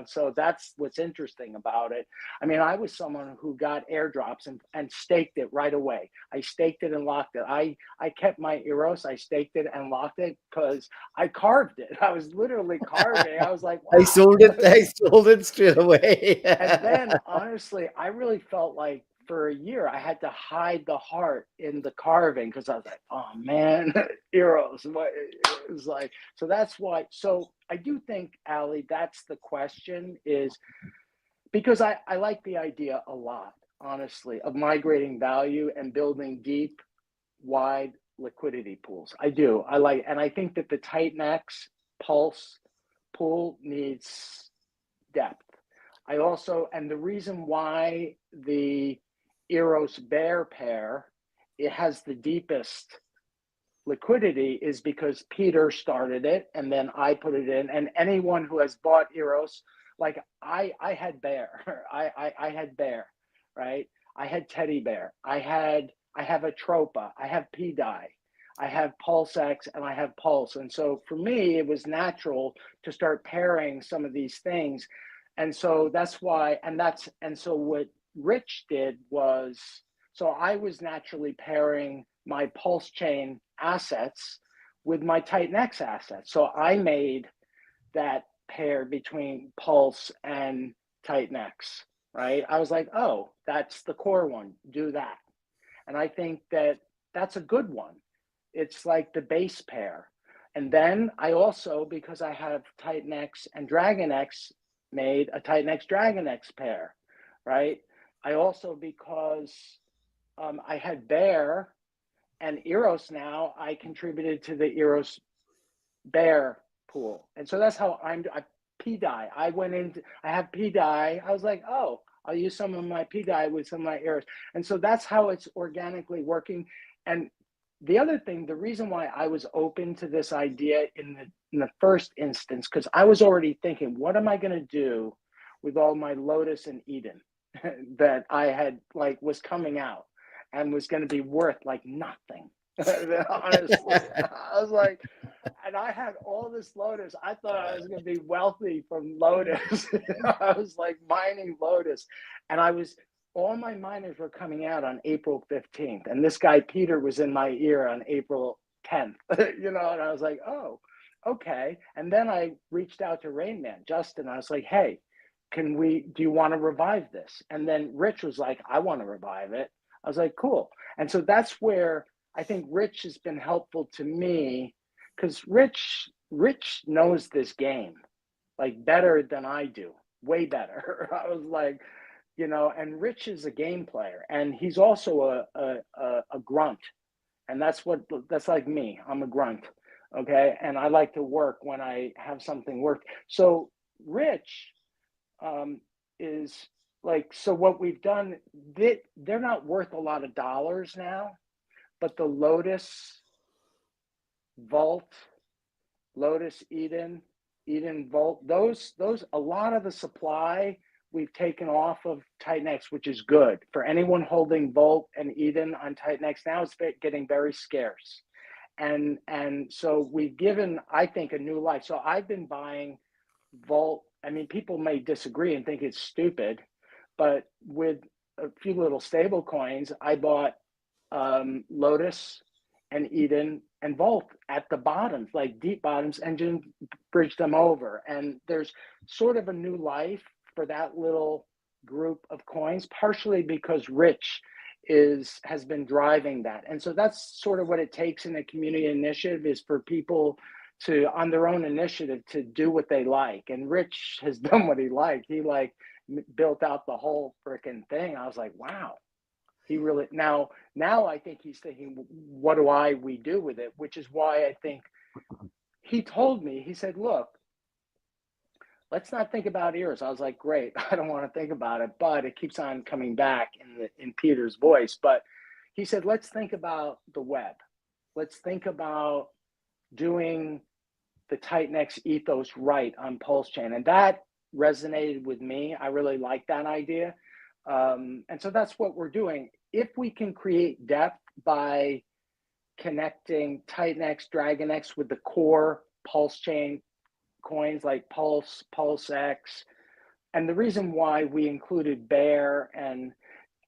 so that's what's interesting about it. I mean, I was someone who got airdrops and staked it right away. I staked it and locked it. I kept my Eros, I staked it and locked it because I carved it. I was literally carving. I was like, wow. I sold it straight away. And then honestly, I really felt like for a year, I had to hide the heart in the carving because I was like, oh man, Eros. It was like, so that's why. So I do think, Ali, that's the question, is because I like the idea a lot, honestly, of migrating value and building deep, wide liquidity pools. I do. I like, and I think that the Titan-X Pulse pool needs depth. I also, and the reason why the Eros Bear pair, it has the deepest liquidity is because Peter started it and then I put it in. And anyone who has bought Eros, like I had Bear, I had Bear, right? I had Teddy Bear. I have a Tropa. I have P-Dye. I have Pulsex and I have Pulse. And so for me, it was natural to start pairing some of these things. And so that's why, and so what Rich did was, so I was naturally pairing my Pulsechain assets with my Titan-X assets. So I made that pair between Pulse and Titan-X, right? I was like, oh, that's the core one, do that. And I think that that's a good one. It's like the base pair. And then I also, because I have Titan-X and Dragon-X, made a Titan-X Dragon-X pair, right? I also, because I had Bear and Eros now, I contributed to the Eros Bear pool. And so that's how I P-Dye. I have P-Dye. I was like, oh, I'll use some of my P-Dye with some of my Eros. And so that's how it's organically working. And the other thing, the reason why I was open to this idea in the first instance, because I was already thinking, what am I going to do with all my Lotus and Eden that I had, like, was coming out and was going to be worth like nothing. Honestly, I was like, and I had all this Lotus. I thought I was going to be wealthy from Lotus. I was like mining Lotus, and all my miners were coming out on April 15th. And this guy, Peter, was in my ear on April 10th, and I was like, oh, okay. And then I reached out to Rain Man, Justin. I was like, hey, do you want to revive this? And then Rich was like, I want to revive it. I was like, cool. And so that's where I think Rich has been helpful to me, because Rich knows this game like better than I do, way better. I was like, and Rich is a game player, and he's also a grunt, and that's like me. I'm a grunt, okay, and I like to work when I have something work. So Rich is like, so what we've done, they're not worth a lot of dollars now, but the Lotus Vault, Lotus Eden Vault, those a lot of the supply we've taken off of Titan-X, which is good for anyone holding Volt and Eden on Titan-X. Now it's getting very scarce. And so we've given, I think, a new life. So I've been buying Volt. I mean, people may disagree and think it's stupid, but with a few little stable coins, I bought Lotus and Eden and Volt at the bottoms, like deep bottoms, and then bridge them over. And there's sort of a new life for that little group of coins, partially because Rich has been driving that. And so that's sort of what it takes in a community initiative, is for people to, on their own initiative, to do what they like. And Rich has done what he liked. He built out the whole freaking thing. I was like, wow. He really, now I think he's thinking, what do we do with it? Which is why I think he told me, he said, look, let's not think about ears. I was like, great. I don't want to think about it, but it keeps on coming back in Peter's voice. But he said, let's think about the web. Let's think about doing the Titan-X ethos right on Pulsechain. And that resonated with me. I really like that idea. And so that's what we're doing. If we can create depth by connecting Titan-X, Dragon-X with the core Pulsechain coins like Pulse, Pulsex, and the reason why we included Bear, and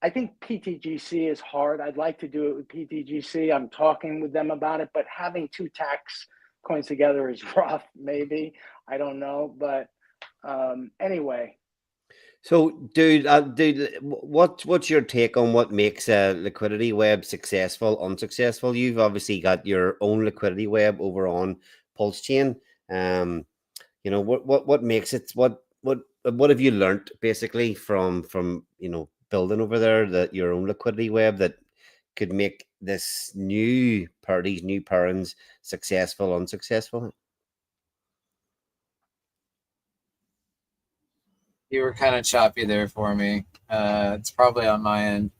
I think PTGC is hard. I'd like to do it with PTGC. I'm talking with them about it, but having two tax coins together is rough, maybe. I don't know. But anyway. So, what's your take on what makes a liquidity web successful, unsuccessful? You've obviously got your own liquidity web over on Pulsechain. Um, what makes it what have you learnt basically from building over there that your own liquidity web that could make this these new parents successful, unsuccessful? You were kind of choppy there for me. It's probably on my end.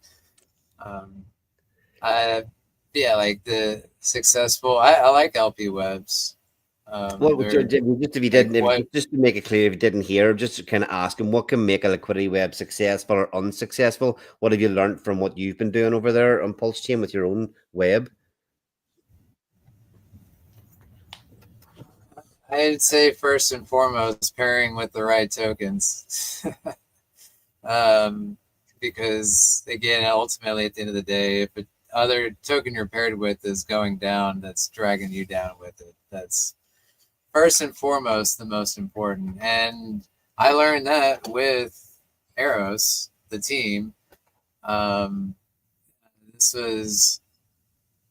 Um, I yeah, like the successful. I like LP webs. Well, They're just if you like didn't, what just to make it clear, if you didn't hear, just to kind of ask him, what can make a liquidity web successful or unsuccessful? What have you learned from what you've been doing over there on Pulse Chain with your own web? I'd say first and foremost pairing with the right tokens. Because again, ultimately at the end of the day, if other token you're paired with is going down, that's dragging you down with it. That's first and foremost the most important. And I learned that with Eros, the team. Um, this was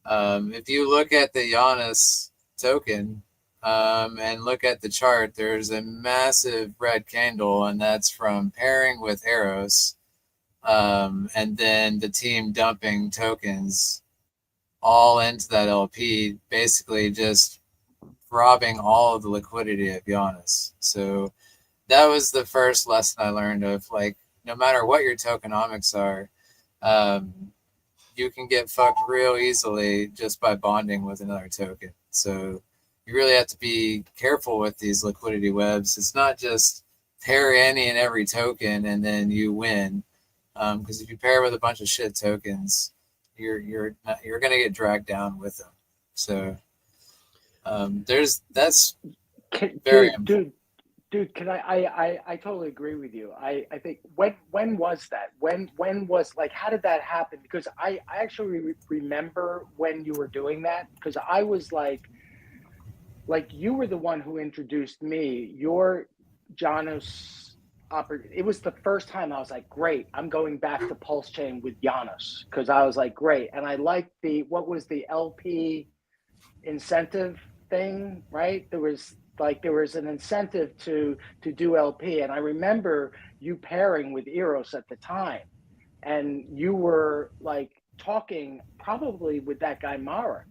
if you look at the Giannis token and look at the chart, there's a massive red candle, and that's from pairing with Eros. And then the team dumping tokens all into that LP, basically just robbing all of the liquidity of Giannis. So that was the first lesson I learned of, like, no matter what your tokenomics are, um, you can get fucked real easily just by bonding with another token. So you really have to be careful with these liquidity webs. It's not just pair any and every token and then you win. Because if you pair with a bunch of shit tokens, you're gonna get dragged down with them. So that's very important. Dude, can I totally agree with you. I think when was that? When was, like, how did that happen? Because I actually remember when you were doing that, because I was like you were the one who introduced me. Your Janos it was the first time I was like, great, I'm going back to Pulse Chain with Janos, because I was like, great. And I liked what was the LP incentive thing, right? There was an incentive to do LP, and I remember you pairing with Eros at the time, and you were like talking probably with that guy Marek.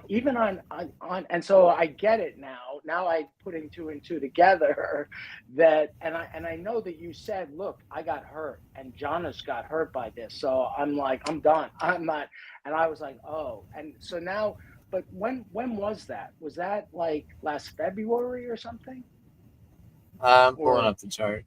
Even on, and so I get it now. Now I putting two and two together, that and I know that you said, look, I got hurt and Jonas got hurt by this, so I'm like, I'm done. I'm not. And I was like, oh, and so now. But when was that? Was that like last February or something? I'm pulling up the chart,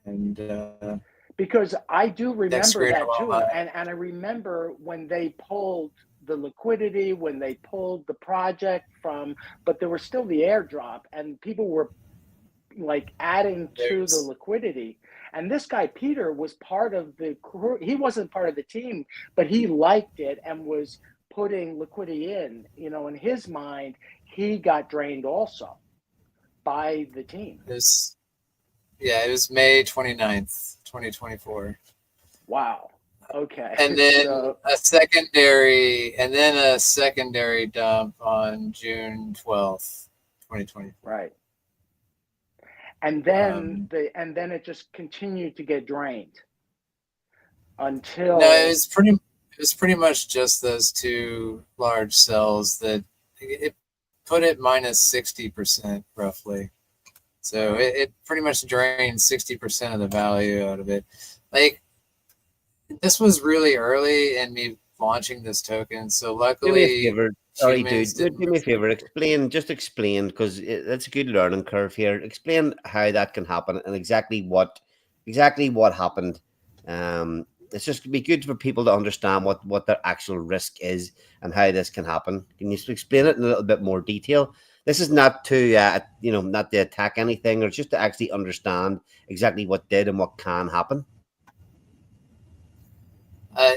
and because I do next remember screen that too, and I remember when they pulled the liquidity, when they pulled the project from, but there was still the airdrop, and people were like adding to the liquidity. And this guy Peter was part of the crew. He wasn't part of the team, but he liked it and was putting liquidity in. In his mind, he got drained also by the team. it was May 29th, 2024. Wow. Okay. And then a secondary dump on June 12th, 2020. Right. And then it just continued to get drained until it was pretty much just those two large cells that it put it minus 60% roughly. So it pretty much drained 60% of the value out of it. Like, this was really early in me launching this token, so luckily, Do me a favor. Sorry, dude. didn't. Do me a favor. Explain, because that's a good learning curve here. Explain how that can happen and exactly what happened. It's just be good for people to understand what their actual risk is and how this can happen. Can you explain it in a little bit more detail? This is not to not to attack anything, or just to actually understand exactly what did and what can happen.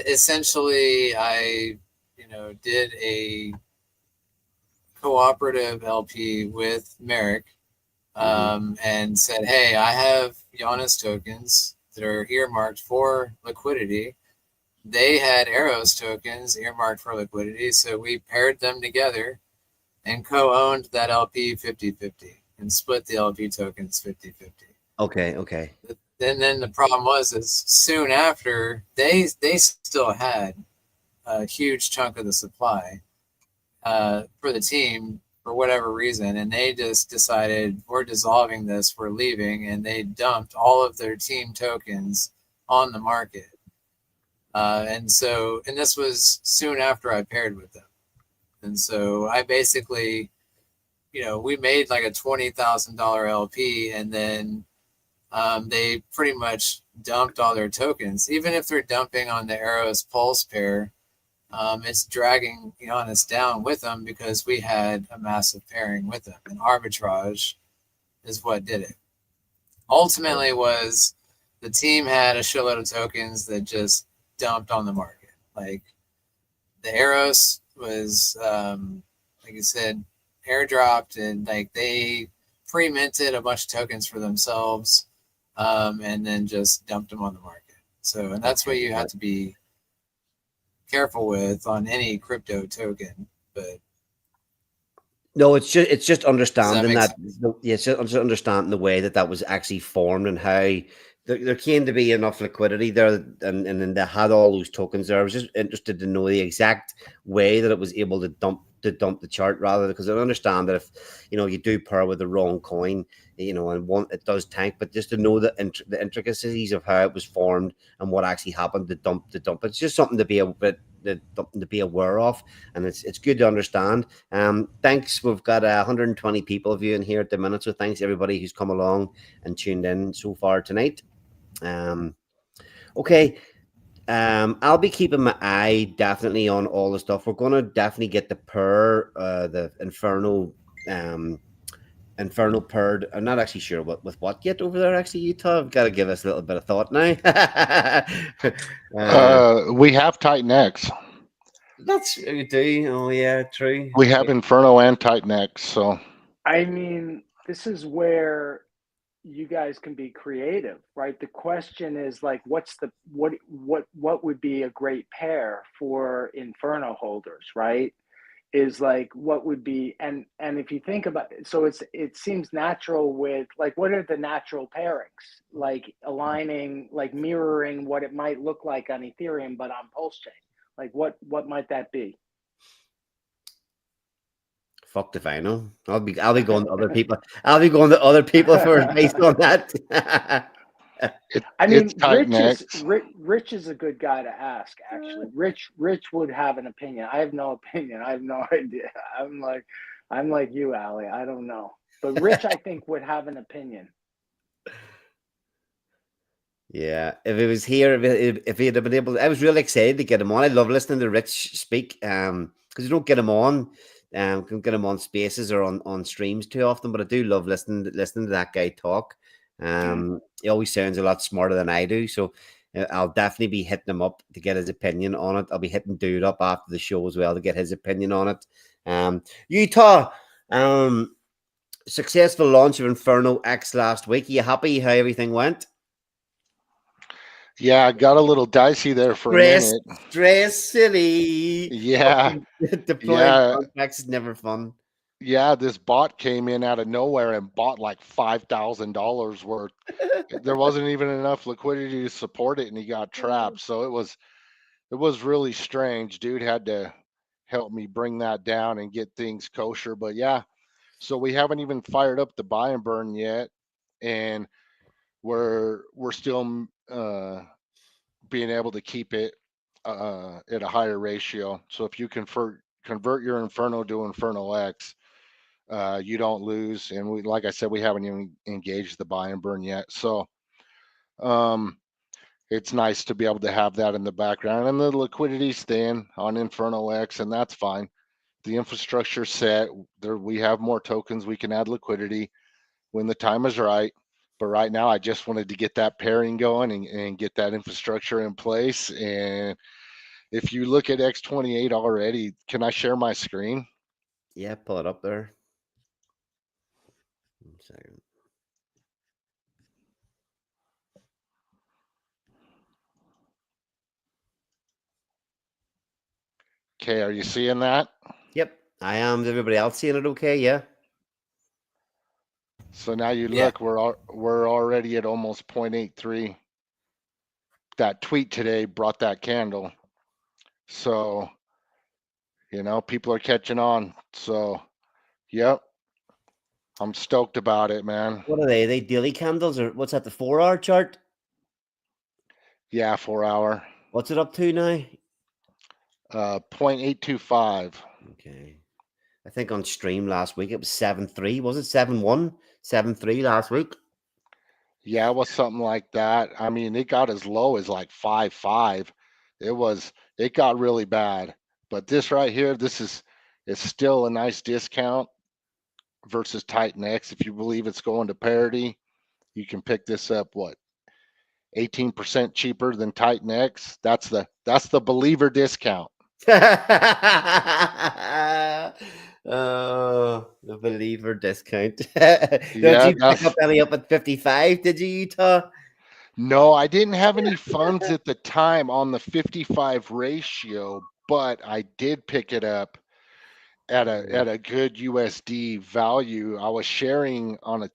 Essentially, I did a cooperative LP with Merrick, and said, hey, I have Giannis tokens that are earmarked for liquidity. They had Eros tokens earmarked for liquidity, so we paired them together and co-owned that LP 50-50 and split the LP tokens 50-50. Okay. And then the problem was is soon after they still had a huge chunk of the supply for the team for whatever reason, and they just decided we're dissolving this, we're leaving, and they dumped all of their team tokens on the market. And this was soon after I paired with them. And so I basically, we made like a $20,000 LP, and then they pretty much dumped all their tokens. Even if they're dumping on the Eros Pulse pair, it's dragging Giannis down with them because we had a massive pairing with them. And arbitrage is what did it. Ultimately was the team had a shitload of tokens that just dumped on the market. Like the Eros was, like I said, airdropped, and like they pre-minted a bunch of tokens for themselves, and then just dumped them on the market. So, and that's what you have to be careful with on any crypto token. But no, it's just understanding that it's just understanding the way that was actually formed and how there came to be enough liquidity there, and then they had all those tokens there. I was just interested to know the exact way that it was able to dump the chart, rather, because I understand that if you do pair with the wrong coin, and one it does tank, but just to know the intricacies of how it was formed and what actually happened to dump it's just something to be to be aware of, and it's good to understand. Thanks. We've got 120 people viewing here at the minute, so thanks everybody who's come along and tuned in so far tonight. Okay. I'll be keeping my eye definitely on all the stuff. We're gonna definitely get the the Inferno paired. I'm not actually sure with what yet over there. Actually, Utah, I've got to give us a little bit of thought now. We have Titan X. That's what we do. Oh yeah, true. We have Inferno and Titan X. So I mean, this is where you guys can be creative, right? The question is like, what would be a great pair for Inferno holders, right? Is like what would be, and if you think about it, so it seems natural with like, what are the natural pairings, like aligning, like mirroring what it might look like on Ethereum but on Pulsechain, like what might that be? Fuck if I know. I'll be going to other people. I'll be going to other people for based on that. I mean, it's Titan X. Rich is a good guy to ask. Actually, Rich would have an opinion. I have no opinion. I have no idea. I'm like you, Ali. I don't know, but Rich, I think, would have an opinion. Yeah, if he was here, if he had been able, I was really excited to get him on. I love listening to Rich speak, because you don't get him on, can get him on Spaces or on streams too often. But I do love listening to that guy talk. He always sounds a lot smarter than I do, so I'll definitely be hitting him up to get his opinion on it. I'll be hitting Dude up after the show as well to get his opinion on it. Utah, successful launch of Inferno X last week. Are you happy how everything went? Yeah, I got a little dicey there for a minute. Stress city. Yeah. Deploying contracts is never fun. Yeah, this bot came in out of nowhere and bought like $5,000 worth. There wasn't even enough liquidity to support it, and he got trapped. So it was really strange. Dude had to help me bring that down and get things kosher. But yeah, so we haven't even fired up the buy and burn yet, and we're still being able to keep it at a higher ratio. So if you convert your Inferno to Inferno X, you don't lose. And we, like I said, we haven't even engaged the buy and burn yet. So it's nice to be able to have that in the background, and the liquidity's staying on Inferno X, and that's fine. The infrastructure set there, we have more tokens, we can add liquidity when the time is right. But right now I just wanted to get that pairing going and get that infrastructure in place. And if you look at X28 already, can I share my screen? Yeah, pull it up there. 1 second. Okay, are you seeing that? Yep, I am. Is everybody else seeing it okay? Yeah. So now you Yeah. look, we're already at almost 0.83. That tweet today brought that candle. So, people are catching on. So, yep, I'm stoked about it, man. What are they? Are they daily candles or what's that? The 4-hour chart? Yeah, 4-hour. What's it up to now? 0.825. Okay. I think on stream last week it was 7.3. Was it 7.1? 7.3 last week. Yeah, it was something like that. I mean, it got as low as like 5.5. It got really bad. But this right here, it's still a nice discount versus Titan X. If you believe it's going to parity, you can pick this up 18% cheaper than Titan X. That's the believer discount. Oh, the believer discount. Don't Yeah, you pick up any up at 55, did you, Utah? no, I didn't have any funds at the time on the 55 ratio, but I did pick it up at a good USD value. I was sharing on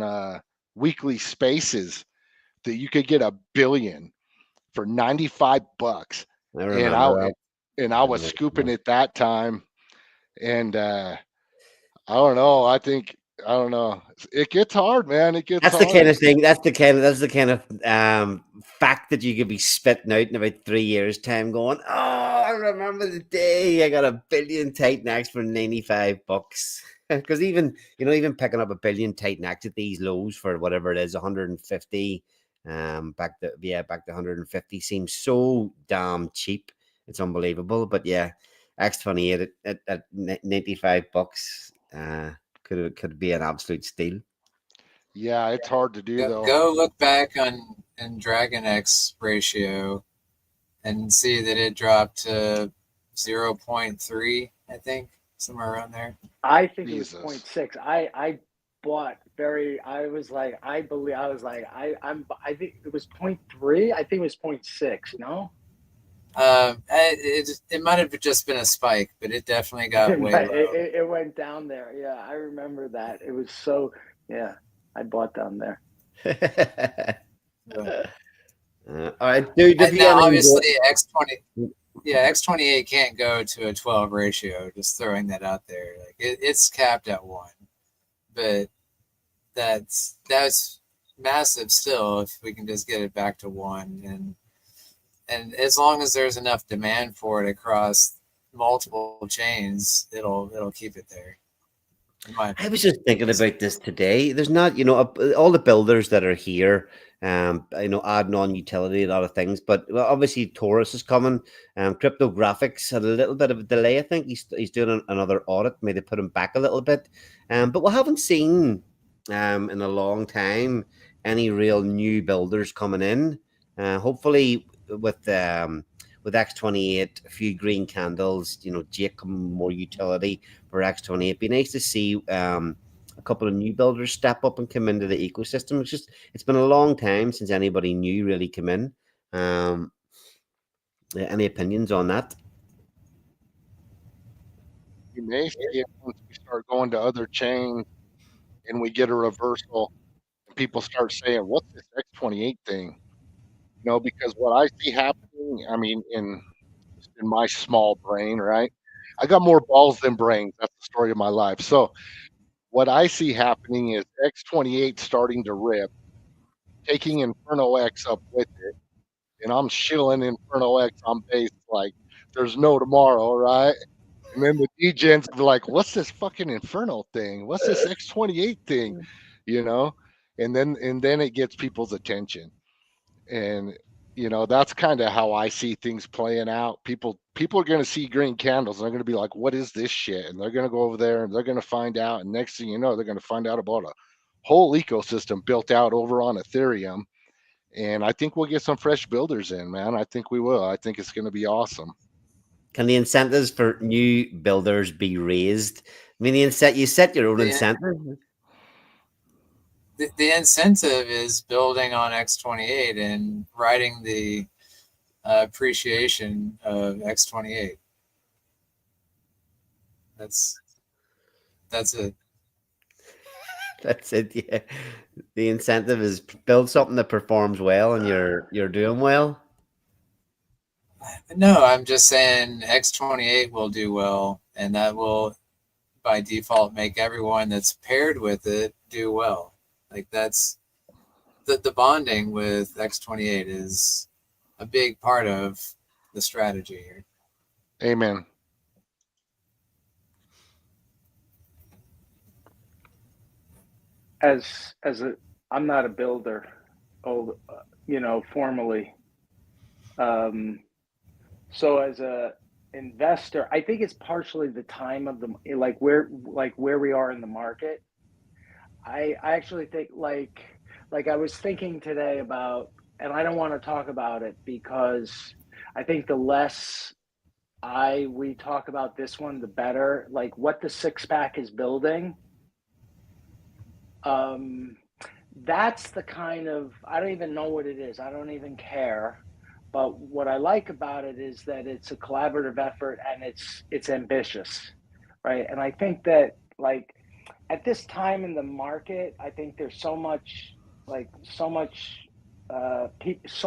a weekly spaces that you could get $1 billion for $95, I and remember that. I was scooping it that time, and I don't know. I don't know. It gets hard, man. It gets That's the hard. kind of thing. That's the kind of fact that you could be spitting out in about 3 years' time, going, "Oh, I remember the day I got $1 billion Titan X for $95." Because even picking up $1 billion Titan X at these lows for whatever it is, 150, back to 150 seems so damn cheap. It's unbelievable. But yeah, X28 at $95, could be an absolute steal. Yeah, it's hard to do though. Go look back in Dragon X ratio and see that it dropped to 0.3, I think, somewhere around there. I think Jesus. it was 0.6. I bought I was like, I think it was 0.3. I think it was 0.6. No, It might have just been a spike, but it definitely got way low. it went down there. Yeah, I remember that. It was so. Yeah, I bought down there. All right, dude. And now, obviously, X28 can't go to a 12 ratio. Just throwing that out there, like it's capped at 1, but that's massive still. If we can just get it back to 1, and as long as there's enough demand for it across multiple chains, it'll keep it there. I was just thinking about this today. There's not, all the builders that are here, adding on utility, a lot of things. But well, obviously, Taurus is coming. Cryptographics had a little bit of a delay. I think he's doing another audit. Maybe put him back a little bit. But we haven't seen in a long time any real new builders coming in. Hopefully, with X28, a few green candles, Jake more utility for X28. It'd be nice to see a couple of new builders step up and come into the ecosystem. It's been a long time since anybody new really came in. Any opinions on that? You may see it once we start going to other chains and we get a reversal and people start saying, "What's this X28 thing?" Because what I see happening, I mean, in my small brain, right? I got more balls than brains. That's the story of my life. So what I see happening is X28 starting to rip, taking Inferno X up with it, and I'm shilling Inferno X on base like there's no tomorrow, right? And then the degens are like, "What's this fucking Inferno thing? What's this X28 thing?" You know, and then it gets people's attention, and that's kind of how I see things playing out. People are going to see green candles and they're going to be like, "What is this shit?" And they're going to go over there and they're going to find out, and next thing you know, they're going to find out about a whole ecosystem built out over on Ethereum. And I think we'll get some fresh builders in, man. I think we will. I think it's going to be awesome. Can the incentives for new builders be raised? I mean, you set your own incentive. The incentive is building on X28 and riding the appreciation of X28. That's it. That's it. Yeah, the incentive is build something that performs well, and you're doing well. No, I'm just saying X28 will do well, and that will by default make everyone that's paired with it do well. Like that's the bonding with X28 is a big part of the strategy here. Amen. I'm not a builder, formally. So as a investor, I think it's partially the time of the where we are in the market. I actually think like I was thinking today about, and I don't want to talk about it because I think the less we talk about this one, the better. Like what the six pack is building. That's the kind of, I don't even know what it is. I don't even care. But what I like about it is that it's a collaborative effort and it's ambitious, right? And I think that like at this time in the market, I think there's so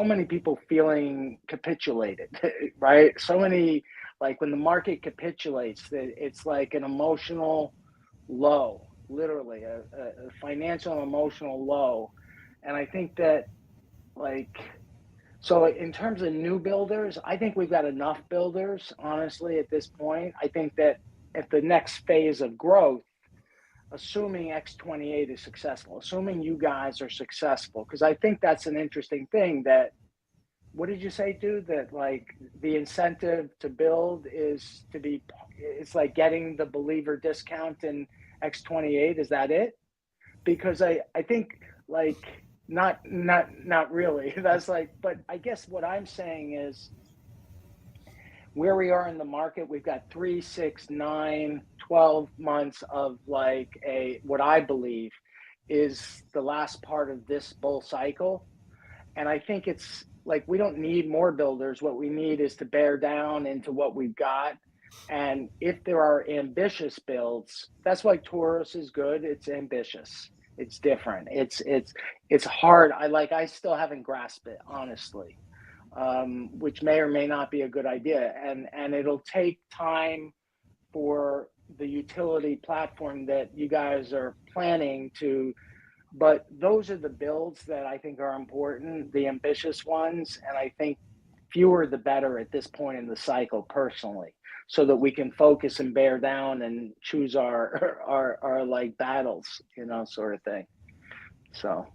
many people feeling capitulated, right? So many, like when the market capitulates, that it's like an emotional low, literally a financial emotional low. And I think that like, so in terms of new builders, I think we've got enough builders, honestly, at this point. I think that at the next phase of growth, assuming X28 is successful, assuming you guys are successful, because I think that's an interesting thing that, what did you say, dude? That like the incentive to build is it's like getting the believer discount in X28. Is that it? Because I think like, not really. That's like, but I guess what I'm saying is where we are in the market, we've got 3, 6, 9, 12 months of like what I believe is the last part of this bull cycle. And I think it's like, we don't need more builders. What we need is to bear down into what we've got. And if there are ambitious builds, that's why Taurus is good. It's ambitious. It's different. It's hard. I still haven't grasped it, honestly, which may or may not be a good idea. And it'll take time for the utility platform that you guys are planning to, but those are the builds that I think are important, the ambitious ones. And I think fewer the better at this point in the cycle, personally, so that we can focus and bear down and choose our like battles, sort of thing. So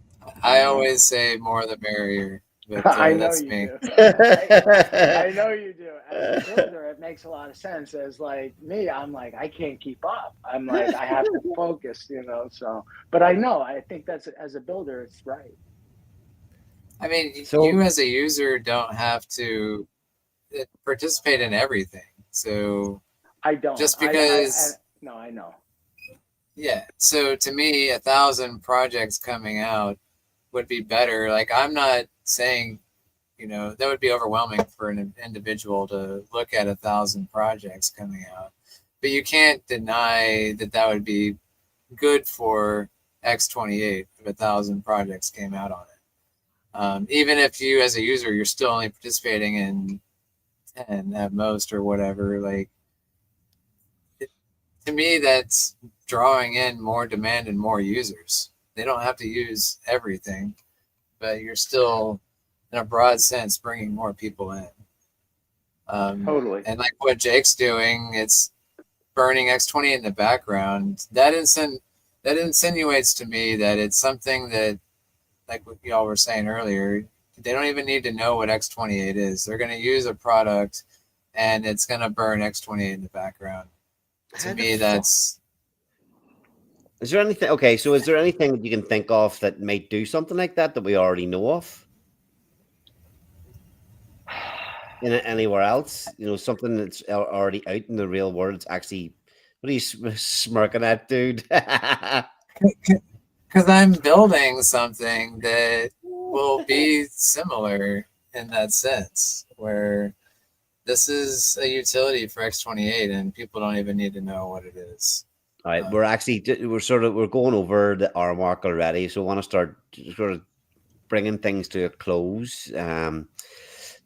I always say more the merrier, but I know that's you me. do. I know you do. As a builder, it makes a lot of sense. As like me, I'm like, I can't keep up. I'm like, I have to focus, so, but I think that's, as a builder, it's right. I mean, So- you as a user don't have to participate in everything. So I don't. just because, no, I know. yeah. So to me, 1,000 projects coming out would be better. Like I'm not saying, that would be overwhelming for an individual to look at 1,000 projects coming out, but you can't deny that would be good for X28 if 1,000 projects came out on it. Even if you, as a user, you're still only participating in 10 at most or whatever, like to me, that's drawing in more demand and more users. They don't have to use everything, but you're still, in a broad sense, bringing more people in. Totally. And like what Jake's doing, it's burning X20 in the background. That insinuates to me that it's something that, like what y'all were saying earlier, they don't even need to know what X28 is. They're going to use a product and it's going to burn X28 in the background. To me, that's... Is there anything? Okay, so is there anything that you can think of that might do something like that we already know of? Anywhere else? Something that's already out in the real world. It's actually, what are you smirking at, dude? Because I'm building something that will be similar in that sense, where this is a utility for X28, and people don't even need to know what it is. All right, we're going over the hour mark already, so I want to start sort of bringing things to a close.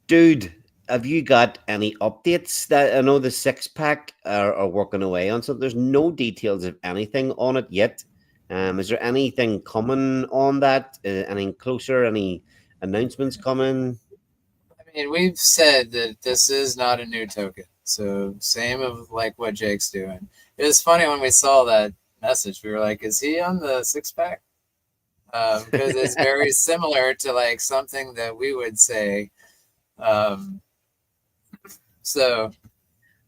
Dude, have you got any updates? That I know the six pack are working away on, so there's no details of anything on it yet. Is there anything coming on that? Anything closer? Any announcements coming? I mean, we've said that this is not a new token. So same of like what Jake's doing. It was funny when we saw that message. We were like, "Is he on the six pack?" Because it's very similar to like something that we would say. Um, so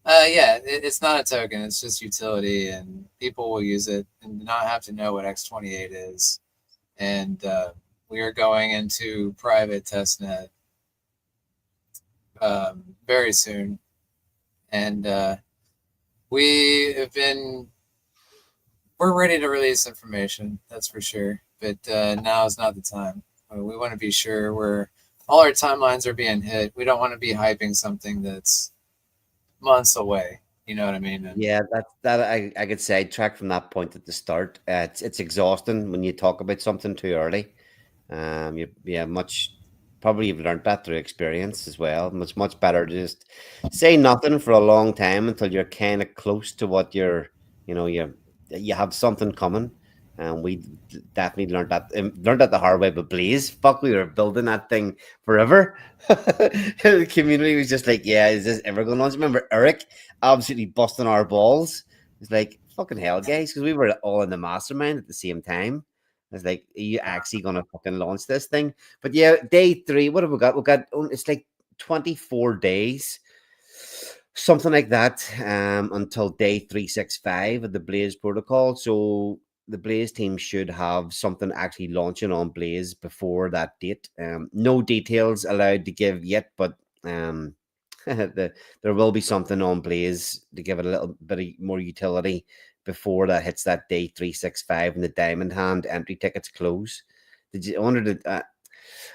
yeah, it's not a token. It's just utility, and people will use it and not have to know what X28 is. And we are going into private testnet very soon, and we're ready to release information. That's for sure. But now is not the time. We want to be sure all our timelines are being hit. We don't want to be hyping something that's months away. You know what I mean? And Yeah, that I could say track from that point at the start. It's exhausting when you talk about something too early. Much probably you've learned that through experience as well. Much better to just say nothing for a long time until you're kind of close to what you have something coming. And we definitely learned that the hard way. But Blaze, fuck, we were building that thing forever. The community was just like, yeah, is this ever going on? Remember Eric absolutely busting our balls? It's like fucking hell, guys, because we were all in the mastermind at the same time. It's like, are you actually gonna fucking launch this thing? But yeah, day 3. What have we got? It's like 24 days, something like that, until day 365 of the Blaze protocol. So the Blaze team should have something actually launching on Blaze before that date. No details allowed to give yet, but there will be something on Blaze to give it a little bit more utility before that hits that day 365 and the Diamond Hand entry tickets close. I wondered, and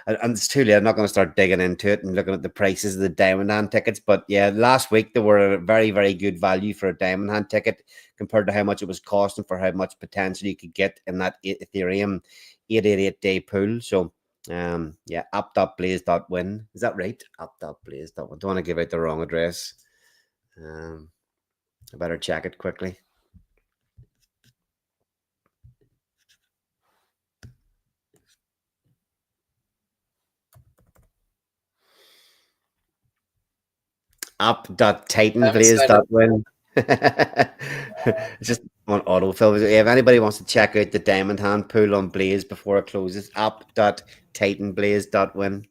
it's too late. I'm not going to start digging into it and looking at the prices of the Diamond Hand tickets. But yeah, last week they were a very, very good value for a Diamond Hand ticket compared to how much it was costing for how much potential you could get in that Ethereum 888-day pool. So yeah, app.blaze.win. Is that right? App.blaze.win. Don't want to give out the wrong address. I better check it quickly. App.titanblaze.win. It's just on autofill. If anybody wants to check out the Diamond Hand pool on Blaze before it closes, app.titanblaze.win.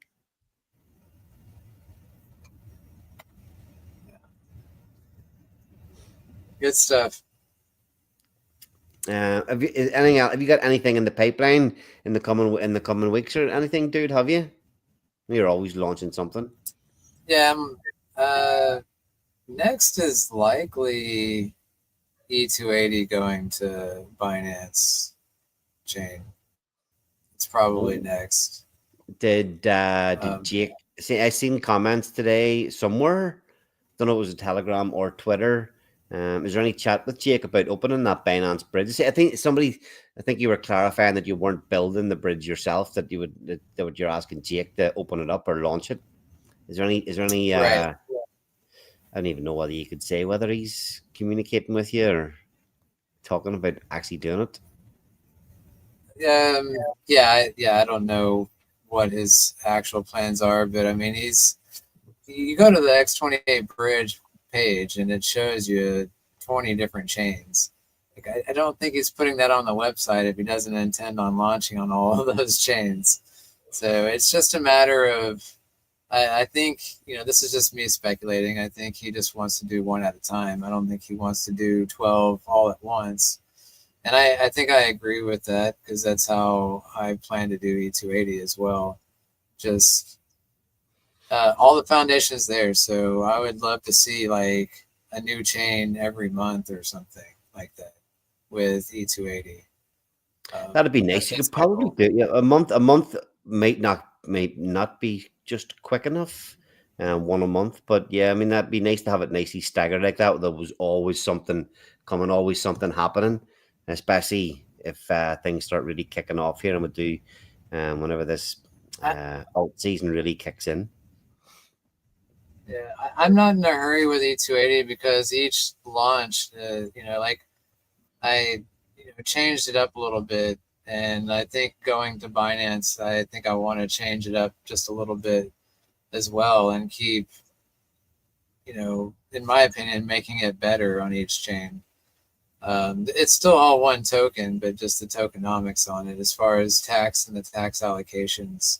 good stuff. Have you got anything in the pipeline in the coming weeks or anything, dude? Have you? You're always launching something. Yeah. Next is likely E280 going to Binance chain. It's probably next. Did Jake see? I seen comments today somewhere. Don't know if it was a Telegram or Twitter. Is there any chat with Jake about opening that Binance bridge? See, I think you were clarifying that you weren't building the bridge yourself. That you're asking Jake to open it up or launch it. Is there any? Right. I don't even know whether you could say whether he's communicating with you or talking about actually doing it. I don't know what his actual plans are, but I mean, you go to the X28 bridge page and it shows you 20 different chains. Like, I don't think he's putting that on the website if he doesn't intend on launching on all of those chains. So it's just a matter of, I think, this is just me speculating. I think he just wants to do one at a time. I don't think he wants to do 12 all at once. And I think I agree with that because that's how I plan to do E280 as well. Just all the foundation is there. So I would love to see like a new chain every month or something like that with E280. That'd be nice. You could probably do a month. A month might not be just quick enough. one a month. But yeah, I mean, that'd be nice to have it nicely staggered like that. There was always something coming, always something happening, especially if things start really kicking off here, and we do whenever this I, alt season really kicks in. yeah, I'm not in a hurry with E280 because each launch, like I changed it up a little bit. And I think going to Binance, I think I want to change it up just a little bit as well and keep, in my opinion, making it better on each chain. It's still all one token, but just the tokenomics on it as far as tax and the tax allocations.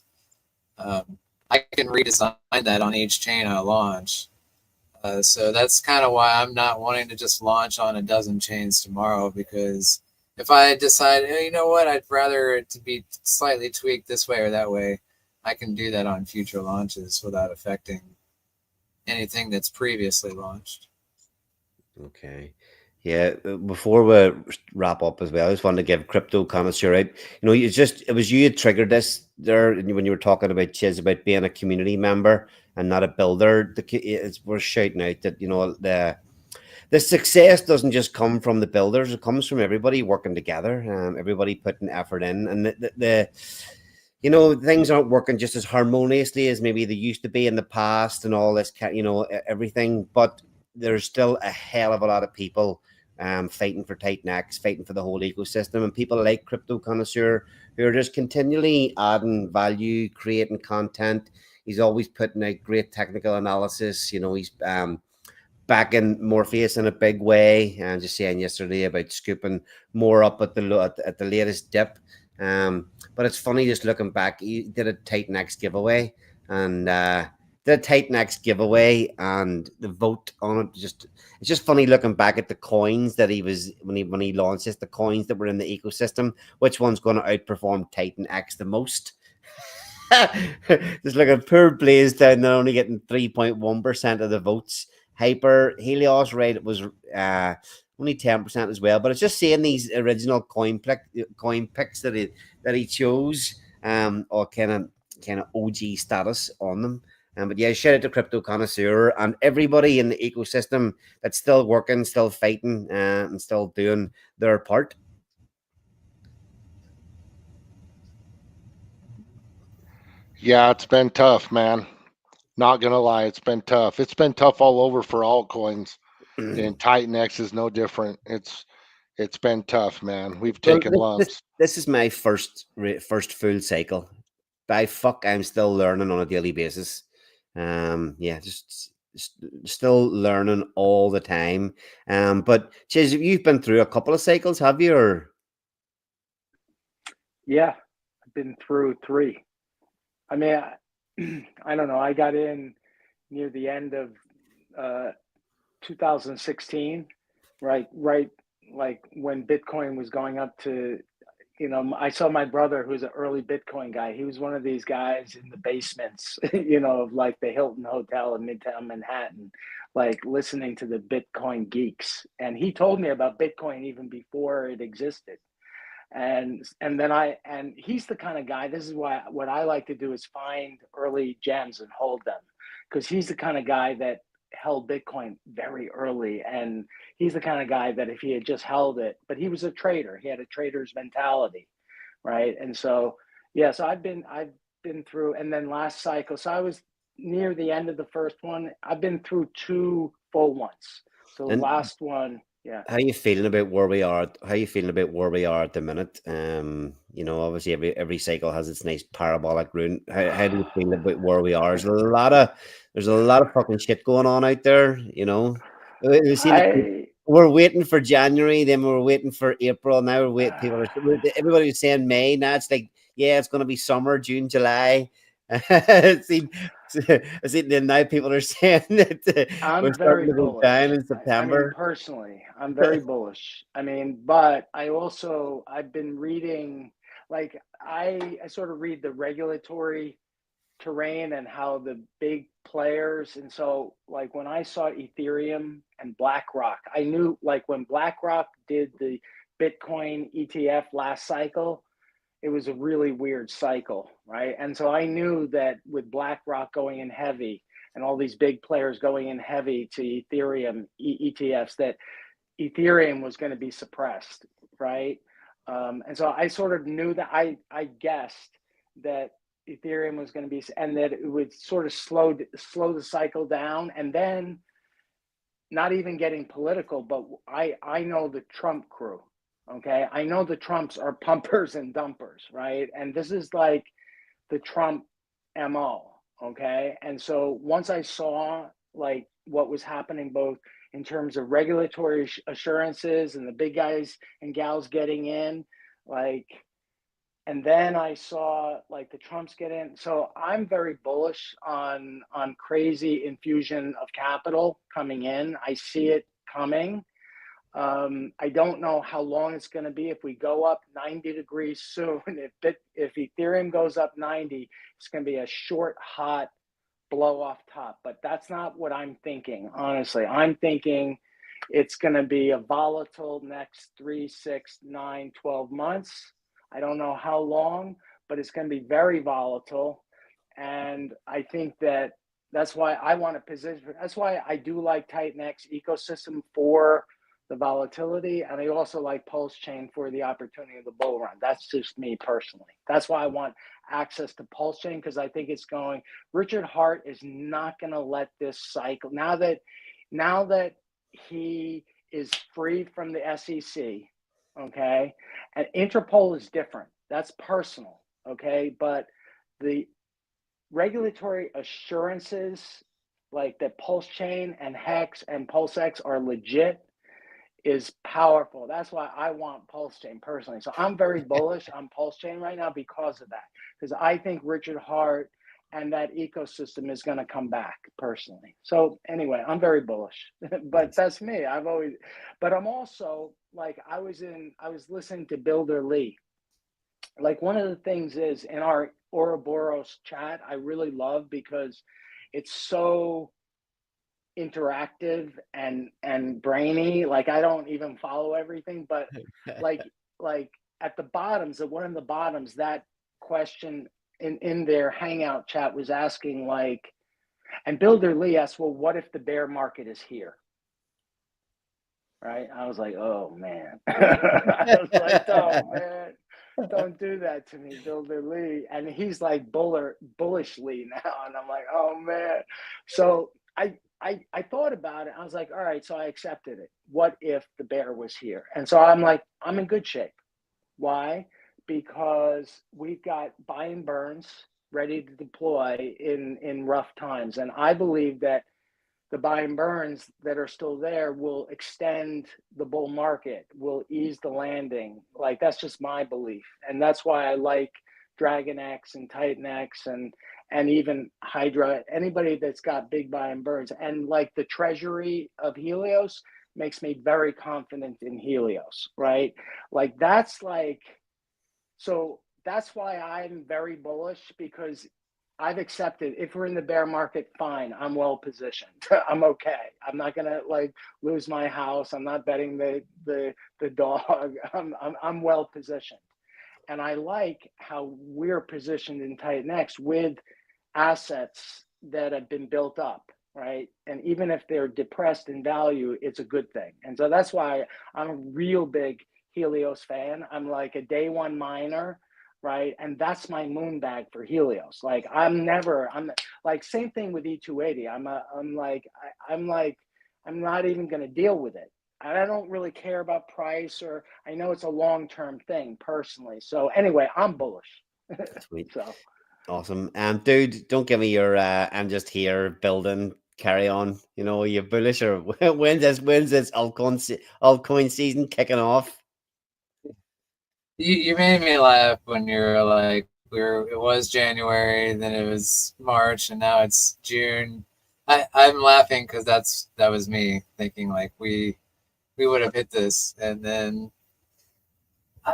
I can redesign that on each chain I launch. So that's kind of why I'm not wanting to just launch on a dozen chains tomorrow, because if I decide, hey, you know what, I'd rather it to be slightly tweaked this way or that way, I can do that on future launches without affecting anything that's previously launched. Okay. Yeah, before we wrap up as well, I just wanted to give crypto connoisseur out. It was you who triggered this there when you were talking about Chiz about being a community member and not a builder. We're shouting out that the success doesn't just come from the builders; it comes from everybody working together, everybody putting effort in, and things aren't working just as harmoniously as maybe they used to be in the past, and all this, everything. But there's still a hell of a lot of people fighting for Titan X, fighting for the whole ecosystem, and people like Crypto Connoisseur who are just continually adding value, creating content. He's always putting out great technical analysis. He's back in Morpheus in a big way, and just saying yesterday about scooping more up at the latest dip. But it's funny just looking back. He did a Titan X giveaway, and the vote on it it's just funny looking back at the coins that he was when he launched this, the coins that were in the ecosystem. Which one's going to outperform Titan X the most? Just like a poor Blaze down there, only getting 3.1% of the votes. Hyper Helios rate was only 10% as well. But it's just seeing these original coin picks that he chose, or kind of OG status on them. But yeah, shout out to Crypto Connoisseur and everybody in the ecosystem that's still working, still fighting, and still doing their part. Yeah, it's been tough, man. Not gonna lie, it's been tough. It's been tough all over for altcoins, and Titan X is no different. It's been tough, man. We've Well, taken lumps. this is my first full cycle. By fuck, I'm still learning on a daily basis. Yeah, just still learning all the time. But Chiz, you've been through a couple of cycles, have you? Or Yeah, I've been through 3. I mean, I don't know. I got in near the end of 2016, right, like when Bitcoin was going up to, I saw my brother, who's an early Bitcoin guy. He was one of these guys in the basements, of like the Hilton Hotel in Midtown Manhattan, like listening to the Bitcoin geeks. And he told me about Bitcoin even before it existed. And he's the kind of guy. This is why what I like to do is find early gems and hold them, because he's the kind of guy that held Bitcoin very early, and he's the kind of guy that if he had just held it, but he was a trader, he had a trader's mentality, right? And so yeah, so I've been through, and then last cycle, so I was near the end of the first one. I've been through 2 full ones. So the and last one, yeah. how you feeling about where we are? How you feeling about where we are at the minute? Obviously every cycle has its nice parabolic rune. How do you feel about where we are? There's a lot of fucking shit going on out there. We've seen it. I We're waiting for January, then we're waiting for April. Now we're waiting. Everybody was saying May. Now it's like, yeah, it's going to be summer, June, July. it seems, I see then now people are saying that we're I'm starting very to go down bullish. in I mean, September. personally, I'm very bullish. I mean, but I've been reading, like, I sort of read the regulatory terrain and how the big players, and so like when I saw Ethereum and BlackRock, I knew, like, when BlackRock did the Bitcoin ETF last cycle, it was a really weird cycle, right? And so I knew that with BlackRock going in heavy, and all these big players going in heavy to Ethereum ETFs, that Ethereum was going to be suppressed, right? And so I sort of knew that I guessed that Ethereum was going to be, and that it would sort of slow the cycle down. And then, not even getting political, but I know the Trump crew. Okay, I know the Trumps are pumpers and dumpers, right? And this is like the Trump MO. Okay, and so once I saw like what was happening, both in terms of regulatory assurances and the big guys and gals getting in, like, and then I saw like the Trumps get in. So I'm very bullish on crazy infusion of capital coming in. I see it coming. I don't know how long it's going to be. If we go up 90 degrees soon, if Ethereum goes up 90, it's going to be a short, hot blow off top. But that's not what I'm thinking, honestly. I'm thinking it's going to be a volatile next 3, 6, 9, 12 months. I don't know how long, but it's going to be very volatile. And I think that's why I want to position. That's why I do like Titanx ecosystem for the volatility. And I also like Pulsechain for the opportunity of the bull run. That's just me personally. That's why I want access to Pulsechain, because I think it's going, Richard Hart is not going to let this cycle. Now that he is free from the SEC, okay, and Interpol is different. That's personal, okay, but the regulatory assurances like that Pulsechain and Hex and PulseX are legit is powerful. That's why I want Pulsechain personally. So I'm very bullish on Pulsechain right now because of that, because I think Richard Hart and that ecosystem is going to come back personally. So anyway, I'm very bullish, but that's me. But I'm also like, I was listening to Builder Lee. Like, one of the things is in our Ouroboros chat, I really love, because it's so interactive and brainy. Like, I don't even follow everything, but like at the bottoms of one of the bottoms, that question in their hangout chat was asking, like, and Builder Lee asked, well, what if the bear market is here? Right? I was like, oh man. I was like, oh man, don't do that to me, Builder Lee. And he's like bullish Lee now. And I'm like, oh man. So I thought about it. I was like, all right, so I accepted it. What if the bear was here? And so I'm like, I'm in good shape. Why? Because we've got buy and burns ready to deploy in rough times. And I believe that the buy and burns that are still there will extend the bull market, will ease the landing. Like, that's just my belief. And that's why I like Dragon X and Titan X and even Hydra, anybody that's got big buy and burns. And like the treasury of Helios makes me very confident in Helios, right? Like, that's like, so that's why I'm very bullish, because I've accepted, if we're in the bear market, fine, I'm well positioned. I'm okay. I'm not gonna like lose my house. I'm not betting the dog. I'm well positioned. And I like how we're positioned in Titan X with assets that have been built up, right? And even if they're depressed in value, it's a good thing. And so that's why I'm a real big Helios fan. I'm like a day one miner, right? And that's my moon bag for Helios. Like, I'm like, same thing with E280. I'm not even going to deal with it. I don't really care about price, or I know it's a long-term thing personally. So anyway, I'm bullish. Sweet. So Awesome. Dude, don't give me your I'm just here building, carry on. You know, you bullish, or when's this altcoin season kicking off? You made me laugh when you were like, it was January, then it was March, and now it's June. I'm laughing because that was me thinking like we would have hit this, and then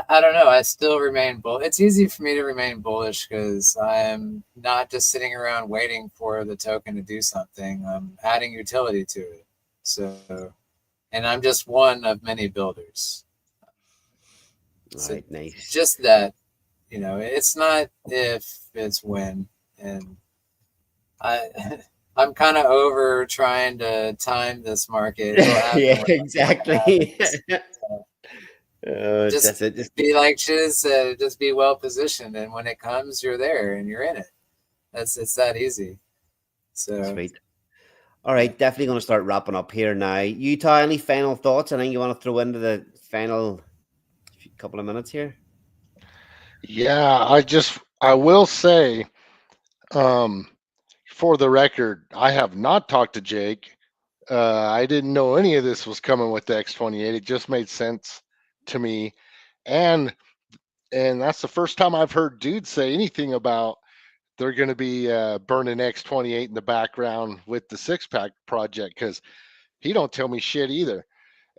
I don't know. I still remain bullish. It's easy for me to remain bullish because I'm not just sitting around waiting for the token to do something. I'm adding utility to it. So, and I'm just one of many builders. All right, nice. Just that, it's not if, it's when. And I'm kind of over trying to time this market. It'll happen Yeah, when exactly. it happens. Just That's it. Just be like Chiz said, just be well positioned, and when it comes, you're there and you're in it. It's that easy. So sweet. All right, definitely going to start wrapping up here now. Utah, any final thoughts? Anything you want to throw into the final couple of minutes here? Yeah, I will say, um, for the record, I have not talked to Jake. I didn't know any of this was coming with the X28. It just made sense to me, and that's the first time I've heard dude say anything about they're going to be burning X28 in the background with the six pack project, because he don't tell me shit either.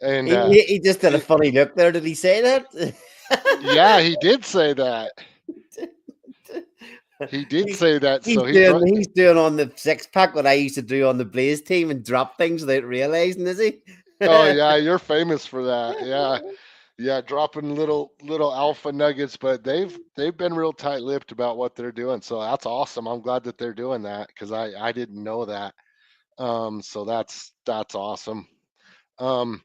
And He just did a it, funny look there. Did he say that? yeah, he did say that. He did he's, say that. he's So he doing dropped. he's doing on the six pack what I used to do on the Blaze team and drop things without realizing, is he? Oh yeah, you're famous for that. Yeah, yeah, dropping little alpha nuggets, but they've been real tight-lipped about what they're doing. So that's awesome. I'm glad that they're doing that, because I didn't know that. So that's awesome. Um,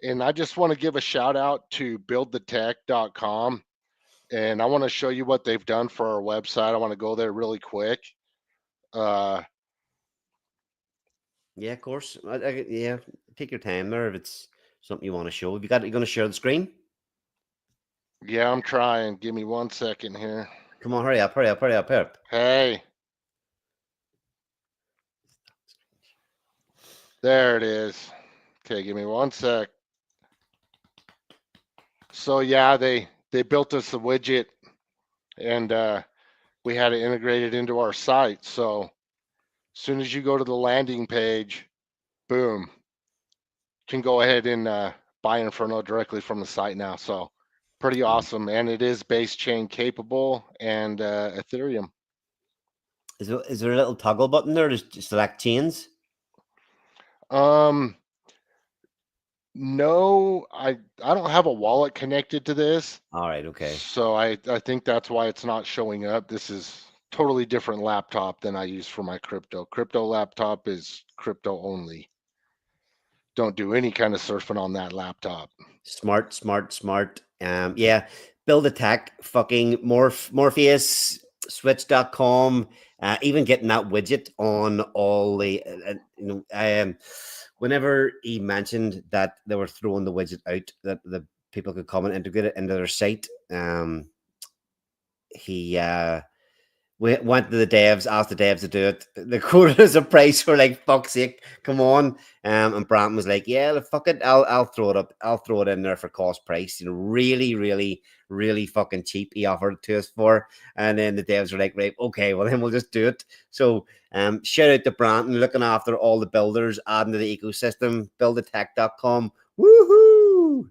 and I just want to give a shout out to buildthetech.com, and I want to show you what they've done for our website. I want to go there really quick. Uh, Yeah, of course. Yeah, take your time there if it's something you want to show. Have you got? You going to share the screen? yeah, I'm trying. Give me 1 second here. Come on, hurry up, hurry up, hurry up, hurry up. Hey, there it is. Okay, give me 1 sec. So yeah, they built us a widget, and we had it integrated into our site. So as soon as you go to the landing page, boom, can go ahead and buy Inferno directly from the site now. So pretty awesome, and it is base chain capable and Ethereum. Is there a little toggle button there to select chains? Um, no, I don't have a wallet connected to this, All right, okay. so I think that's why it's not showing up. This is totally different laptop than I use for my crypto. Crypto laptop is crypto only. Don't do any kind of surfing on that laptop. Smart, smart, smart. Yeah, build a tech, fucking Morpheus, Switch.com, even getting that widget on all the, whenever he mentioned that they were throwing the widget out, that the people could come and integrate it into their site, he we went to the devs, asked the devs to do it. They quoted us a price for like fuck's sake, come on. And Brandon was like, "Yeah, fuck it, I'll throw it up. I'll throw it in there for cost price. You know, really, really, really fucking cheap." He offered it to us for, and then the devs were like, "Right, okay, well then we'll just do it." So, shout out to Brandon looking after all the builders, adding to the ecosystem. Buildthetech.com. Woohoo!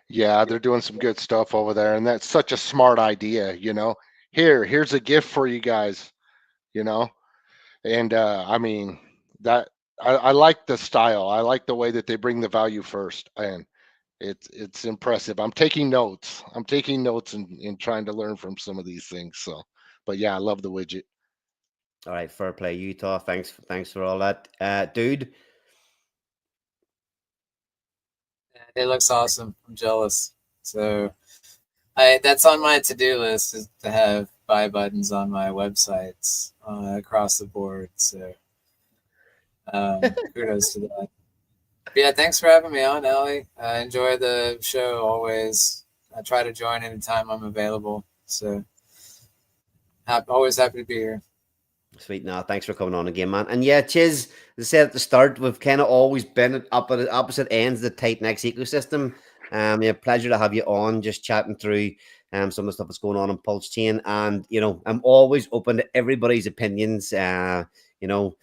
Yeah, they're doing some good stuff over there, and that's such a smart idea. Here's a gift for you guys. You know, and I mean that I like the style. I like the way that they bring the value first, and it's impressive. I'm taking notes. I'm taking notes and trying to learn from some of these things. So, but yeah, I love the widget. All right, fair play, Utah. Thanks for all that, dude. it looks awesome. I'm jealous. So I that's on my to-do list, is to have buy buttons on my websites across the board. So kudos to that. But yeah, thanks for having me on, Ellie. I enjoy the show always. I try to join anytime I'm available. So always happy to be here. Sweet. Now, thanks for coming on again, man. And yeah, Chiz, as I said at the start, we've kind of always been at opposite ends of the Titan X ecosystem. Yeah, pleasure to have you on, just chatting through some of the stuff that's going on in Pulsechain. And I'm always open to everybody's opinions. You know,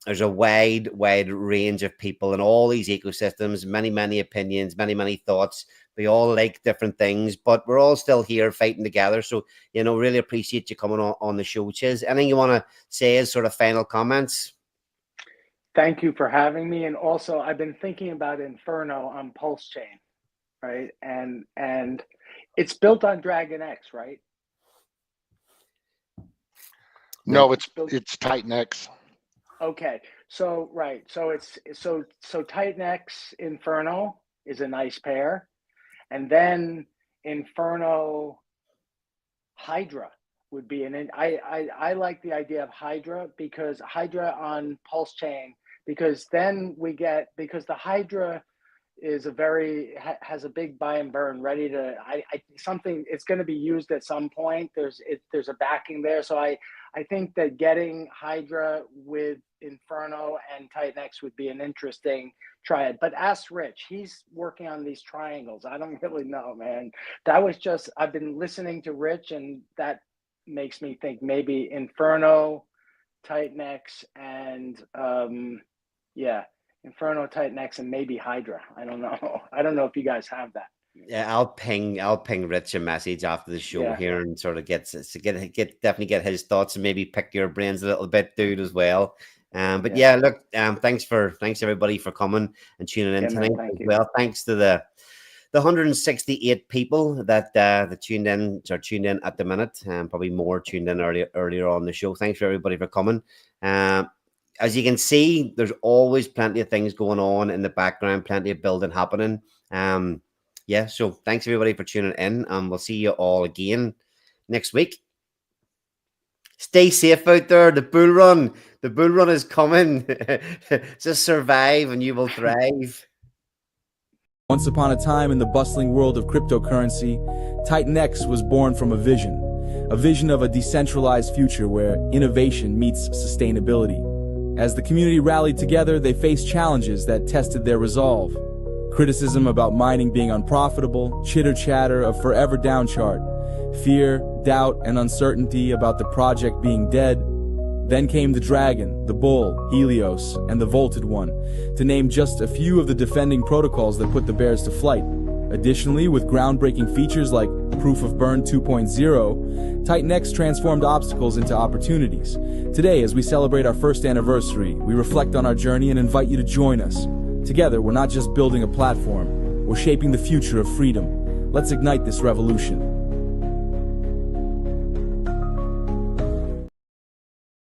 there's a wide range of people in all these ecosystems, many opinions, many thoughts. We all like different things, but we're all still here fighting together. So, really appreciate you coming on the show, Chiz. Anything you want to say as sort of final comments? Thank you for having me. And also, I've been thinking about Inferno on Pulsechain, right? And it's built on Dragon X, right? No, it's Titan X. Okay, so right, so Titan X Inferno is a nice pair, and then Inferno Hydra would be I like the idea of Hydra, because Hydra on Pulsechain, because then because the Hydra is has a big buy and burn ready to something, it's going to be used at some point. There's a backing there, so I think that getting Hydra with Inferno and Titan X would be an interesting triad. But ask Rich, he's working on these triangles. I don't really know, man. That was just, I've been listening to Rich, and that makes me think maybe Inferno, Titan X, and Inferno, Titan X, and maybe Hydra. I don't know. I don't know if you guys have that. Yeah, I'll ping Rich a message after the show here and sort of definitely get his thoughts and maybe pick your brains a little bit, dude, as well. But look, thanks everybody for coming and tuning in tonight as well. Thanks to the 168 people that tuned in at the minute, and probably more tuned in earlier on the show. Thanks for everybody for coming. As you can see, there's always plenty of things going on in the background, plenty of building happening. So thanks everybody for tuning in, and we'll see you all again next week. Stay safe out there. The bull run is coming. Just survive and you will thrive. Once upon a time in the bustling world of cryptocurrency, Titan X was born from a vision of a decentralized future where innovation meets sustainability. As the community rallied together, they faced challenges that tested their resolve. Criticism about mining being unprofitable, chitter-chatter of forever downchart, fear, doubt, and uncertainty about the project being dead. Then came the Dragon, the Bull, Helios, and the Vaulted One, to name just a few of the defending protocols that put the bears to flight. Additionally, with groundbreaking features like Proof of Burn 2.0, Titan X transformed obstacles into opportunities. Today, as we celebrate our first anniversary, we reflect on our journey and invite you to join us. Together, we're not just building a platform, we're shaping the future of freedom. Let's ignite this revolution.